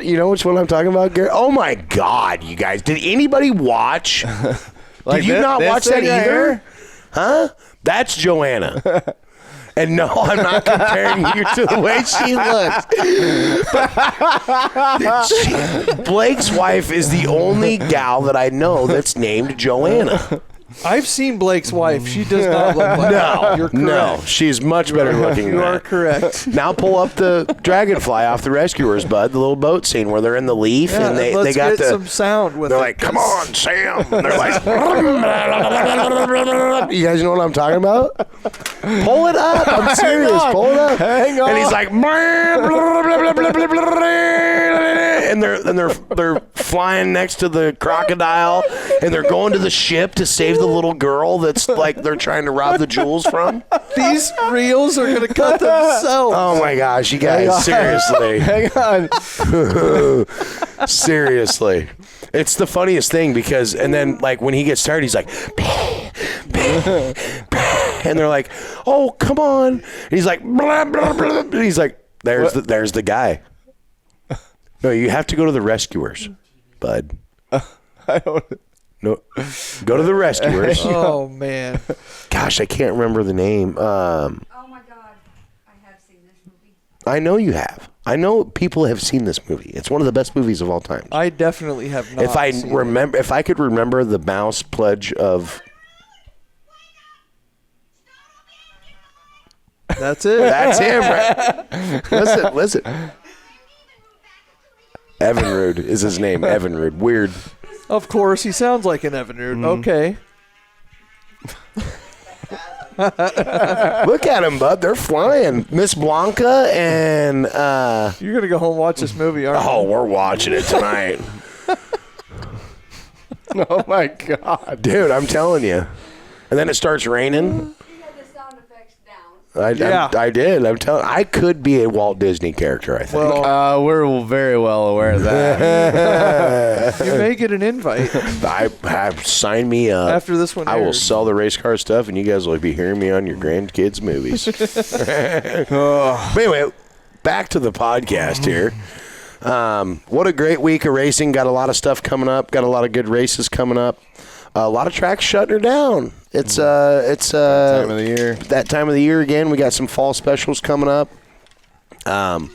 You know which one I'm talking about, Gary? Oh my God, you guys! Did anybody watch? Did you not watch that either? Huh? That's Joanna. And no, I'm not comparing you to the way she looks. Blake's wife is the only gal that I know that's named Joanna. I've seen Blake's wife. She does not look like that. You're correct. No, she's much better looking than You that. are correct. Now pull up the Dragonfly off the Rescuers, bud. The little boat scene where they're in the leaf Yeah, and they let's got get some sound with they're it. like, come on, Sam. And they're like, you guys know what I'm talking about? Pull it up. I'm serious. Pull it up. Hang on. And he's like, and they're flying next to the crocodile, and they're going to the ship to save the little girl that's like they're trying to rob the jewels from. These reels are going to cut themselves. Oh my gosh, you guys, seriously. Hang on. Seriously. It's the funniest thing because, and then like when he gets tired, he's like, and they're like, oh, come on. And he's like, blah, blah, blah. And he's like, there's the guy. No, you have to go to the Rescuers, bud. I don't. No, go to the Rescuers. Oh, man. Gosh, I can't remember the name. Oh my God, I have seen this movie. I know you have. I know people have seen this movie. It's one of the best movies of all time. I definitely have not. If I seen remember, if I could remember the mouse pledge of. That's it. That's him, right? Listen. Evinrude is his name. Evinrude. Weird. Of course, he sounds like an Evinrude. Okay. Look at him, bud. They're flying. Miss Blanca and. You're going to go home and watch this movie, aren't you? Oh, we're watching it tonight. Oh my God, Dude, I'm telling you. And then it starts raining. You had the sound effects down. I did. I'm telling. I could be a Walt Disney character, I think. Well, we're very well aware of that. you may get an invite Sign me up. after this one I will airs. sell the race car stuff, and you guys will be hearing me on your grandkids' movies. But anyway, back to the podcast here. What a great week of racing. Got a lot of stuff coming up. Got a lot of good races coming up. A lot of tracks shutting her down. It's Time of the year. That time of the year again. We got some fall specials coming up. Got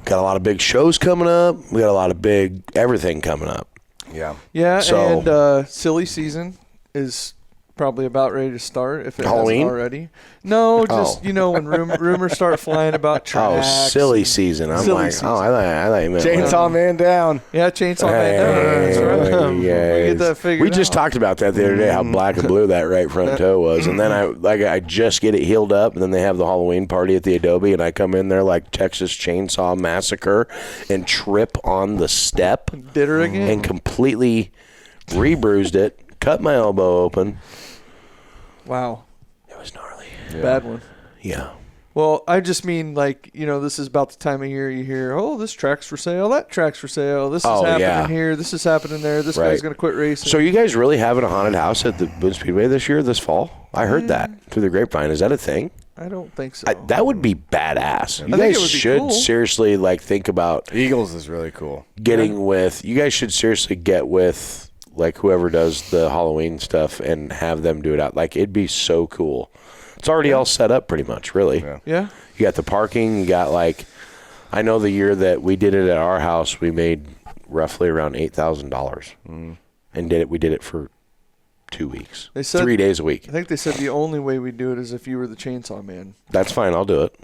a lot of big shows coming up. We got a lot of big everything coming up. Yeah. Yeah, So- and silly season is probably about ready to start if it Halloween? hasn't already. No, just when rumors start flying about tracks. Oh, silly season. I'm Silly like, season. I thought you meant Chainsaw Man down. Yeah, Chainsaw Man. That's right. We get that figured We just out. talked about that the other day, how black and blue that right front toe was. And then I just get it healed up, and then they have the Halloween party at the Adobe, and I come in there like Texas Chainsaw Massacre and trip on the step Did her again. and completely re-bruised it, cut my elbow open. Wow. It was gnarly. Bad one. Yeah. Well, I just mean this is about the time of year you hear, oh, this track's for sale, that track's for sale, this is happening here, this is happening there, this guy's going to quit racing. So you guys really having a haunted house at the Boone Speedway this fall? I heard that through the grapevine. Is that a thing? I don't think so. That would be badass. You think guys it would be should cool. seriously think about Eagles is really cool. getting with. You guys should seriously get with whoever does the Halloween stuff and have them do it out. It'd be so cool. It's already all set up pretty much, really. Yeah. You got the parking. You got I know the year that we did it at our house, we made roughly around $8,000, and we did it for 2 weeks. They said 3 days a week. I think they said the only way we do it is if you were the Chainsaw Man. That's fine. I'll do it.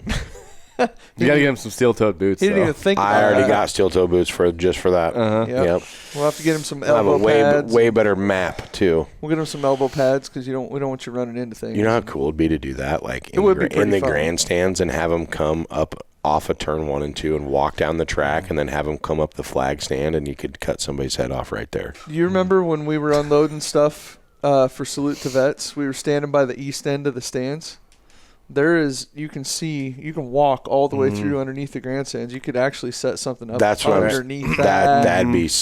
You got to get him some steel-toed boots. He didn't though. even think about I already that. got steel toe boots just for that. Yep. We'll have to get him some I'll have a elbow pads. way better map too. We'll get him some elbow pads because we don't want you running into things. You know how cool it'd be to do that, It would be in pretty the fun. grandstands and have them come up off of turn 1 and 2 and walk down the track, and then have them come up the flag stand, and you could cut somebody's head off right there. Do you remember when we were unloading stuff for Salute to Vets? We were standing by the east end of the stands. You can walk all the way through underneath the grandstands. You could actually set something up That's what underneath that.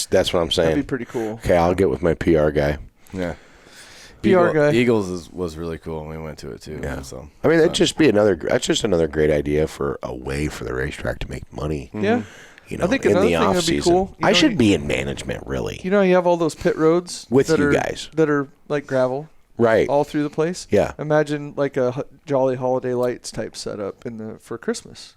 That's what I'm saying. That'd be pretty cool. Okay, I'll get with my PR guy. Yeah. PR guy. Eagles was really cool, and we went to it too. Yeah. So I mean, that's just another great idea for a way for the racetrack to make money. Yeah. I think in another the thing off that'd be season. cool, I should be in management, really. You know, you have all those pit roads With that you are, guys. that are like gravel. Right. All through the place. Yeah. Imagine like a Jolly Holiday Lights type setup for Christmas.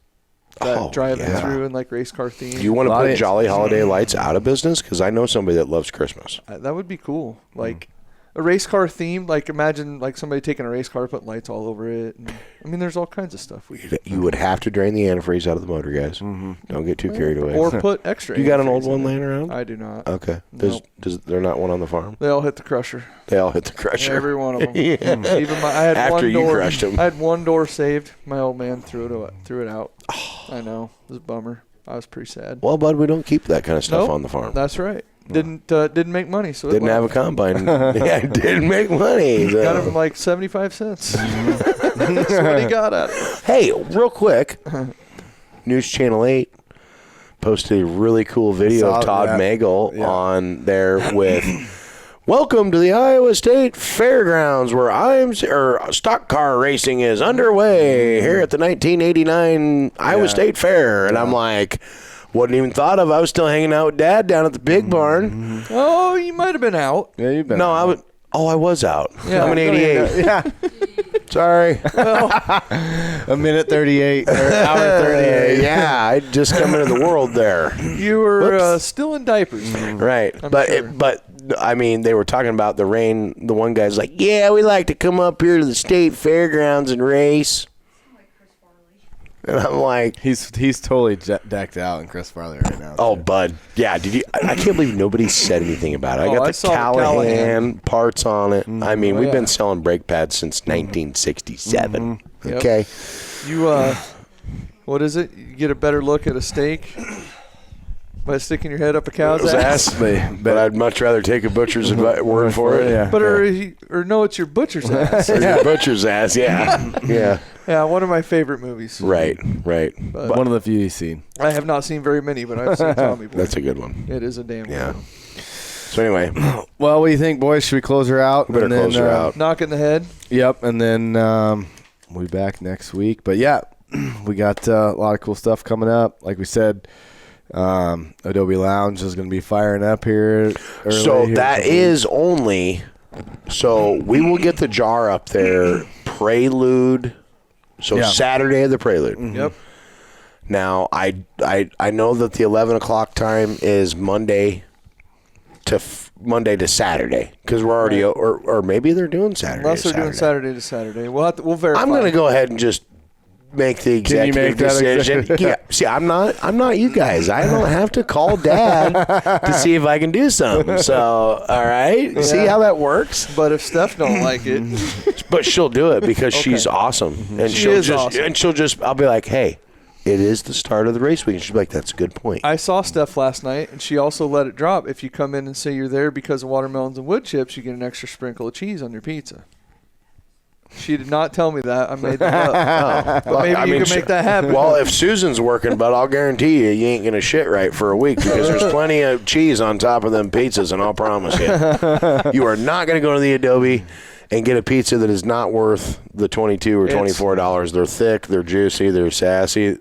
Driving through in like race car theme. Do you want to put Jolly Holiday Lights out of business? Because I know somebody that loves Christmas. That would be cool. Like a race car theme. Like imagine like somebody taking a race car, putting lights all over it. And, I mean, there's all kinds of stuff. You would have to drain the antifreeze out of the motor, guys. Don't get too carried away. Or put extra. You got an old one laying around? I do not. Okay. Nope. Does there not one on the farm? They all hit the crusher. Every one of them. Yeah. Even I had After one you door. crushed them. I had one door saved. My old man threw it out. I know. It was a bummer. I was pretty sad. Well, bud, we don't keep that kind of stuff on the farm. That's right. Didn't make money, so didn't have a combine. Yeah, didn't make money. So. Got him like 75 cents. That's what he got at. Hey, real quick, News Channel 8 posted a really cool video of Todd Magel on there with "Welcome to the Iowa State Fairgrounds, where stock car racing is underway here at the 1989 Iowa State Fair." And I'm like, wasn't even thought of. I was still hanging out with Dad down at the pig barn. Oh, you might have been out. Yeah, you've been. No, out. I was out. Yeah, I'm an 88. Yeah. Sorry. A minute 38 or hour 38. Yeah, I just come into the world there. You were still in diapers. Right. I'm But sure. I mean, they were talking about the rain. The one guy's like, "Yeah, we like to come up here to the state fairgrounds and race." And I'm like, he's totally decked out in Chris Farley right now. "Oh, bud, yeah." Did you? I can't believe nobody said anything about it. I got the saw the Callahan parts on it. I mean, we've been yeah. selling brake pads since 1967. Yep. Okay. You what is it? You get a better look at a steak by sticking your head up a cow's ass. But I'd much rather take a butcher's word for it. Yeah. But or no, it's your butcher's ass. Or your butcher's ass. Yeah. Yeah. Yeah, one of my favorite movies. Right. But One of the few you've seen. I have not seen very many, but I've seen Tommy Boy. That's a good one. It is a damn good one. So anyway, Well, what do you think, boys? Should we close her out? we better close her out. Knock in the head. Yep, and then we'll be back next week. But yeah, we got a lot of cool stuff coming up. Like we said, Adobe Lounge is going to be firing up here. So that is only. So we will get the jar up there. Prelude. So Yeah. Saturday of the Prelude. Yep. Now I know that the 11 o'clock time is Monday to Saturday because we're already or maybe they're doing Saturday. Unless to they're doing Saturday to Saturday. We'll verify. I'm going to go ahead and just make the executive make that decision. Yeah. See, I'm not you guys. I don't have to call Dad to see if I can do something. So, all right. See how that works? But if Steph don't like it, But she'll do it because she's awesome. And She is awesome. And she'll just I'll be like, "Hey, it is the start of the race week." And she'll be like, "That's a good point." I saw Steph last night, and she also let it drop. If you come in and say you're there because of watermelons and wood chips, you get an extra sprinkle of cheese on your pizza. She did not tell me that. I made that up. But maybe you can make that happen. Well, if Susan's working, but I'll guarantee you ain't going to shit right for a week because there's plenty of cheese on top of them pizzas, and I'll promise you. You are not going to go to the Adobe and get a pizza that is not worth the $22 or $24. They're thick, they're juicy, they're sassy.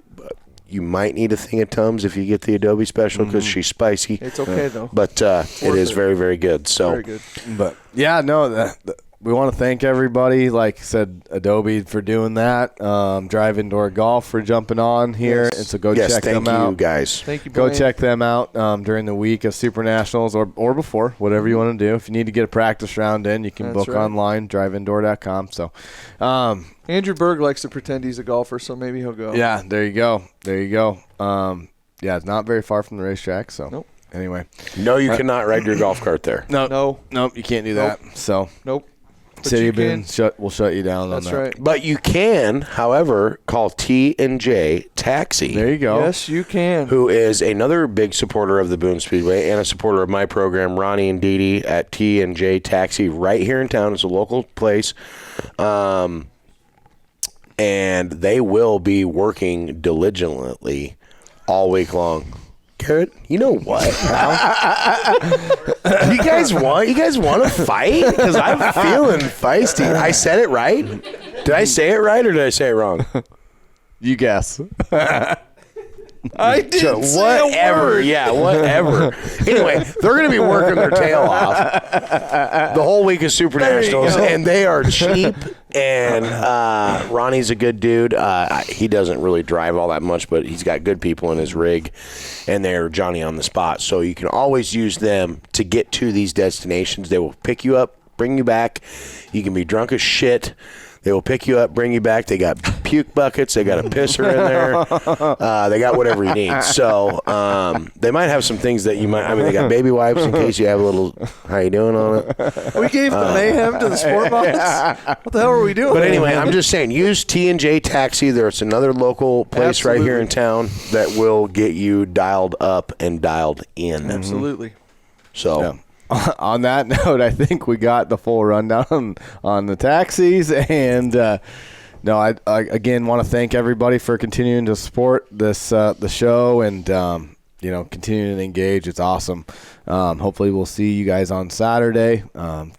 You might need a thing of Tums if you get the Adobe special because she's spicy. It's okay, though. But it is very, very good. So, Very good. But yeah, no, we want to thank everybody. Like I said, Adobe for doing that. Drive Indoor Golf for jumping on here, and so go check them out. Thank you, guys. Thank you, Go Blaine. check them out during the week of Super Nationals or before, whatever you want to do. If you need to get a practice round in, you can That's book right. online, driveindoor.com. So, Andrew Berg likes to pretend he's a golfer, so maybe he'll go. yeah, there you go. There you go. Yeah, it's not very far from the racetrack. So, Nope. Anyway. No, you cannot ride your golf cart there. No. Nope, you can't do that. So, Nope. But City you of Boone can. will shut you down That's on that. right. But you can, however, call T&J Taxi. There you go. Yes, you can. Who is another big supporter of the Boone Speedway and a supporter of my program, Ronnie and Dee Dee at T&J Taxi right here in town. It's a local place. And they will be working diligently all week long. Garrett, you know what? you guys want to fight? Because I'm feeling feisty. I said it right? Did I say it right or did I say it wrong? You guess. I didn't say whatever. a word. Yeah, whatever. Anyway, they're going to be working their tail off the whole week of Super Nationals, and they are cheap. And Ronnie's a good dude. He doesn't really drive all that much, but he's got good people in his rig, and they're Johnny on the spot. So you can always use them to get to these destinations. They will pick you up, bring you back. You can be drunk as shit. They will pick you up, bring you back. They got puke buckets. They got a pisser in there. They got whatever you need. So they might have some things that you might. I mean, they got baby wipes in case you have a little. How you doing on it? We gave the mayhem to the sport box. What the hell are we doing? But anyway, I'm just saying, use T&J Taxi. There's another local place right here in town that will get you dialed up and dialed in. Absolutely. So. Yeah. On that note, I think we got the full rundown on the taxis. And I again want to thank everybody for continuing to support this the show and continuing to engage. It's awesome. Hopefully we'll see you guys on Saturday.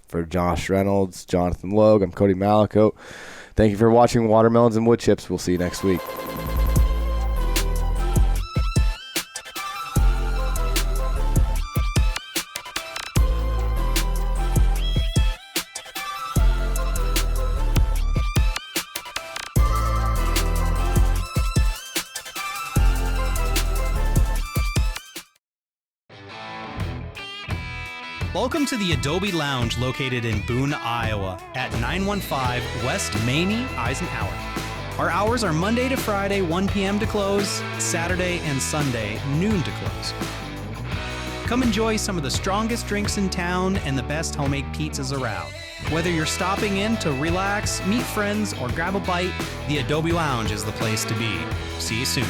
For Josh Reynolds, Jonathan Logue, I'm Coty Malacote. Thank you for watching Watermelons and Woodchips. We'll see you next week. Welcome to the Adobe Lounge located in Boone, Iowa at 915 West Maney, Eisenhower. Our hours are Monday to Friday, 1 p.m. to close, Saturday and Sunday, noon to close. Come enjoy some of the strongest drinks in town and the best homemade pizzas around. Whether you're stopping in to relax, meet friends, or grab a bite, the Adobe Lounge is the place to be. See you soon.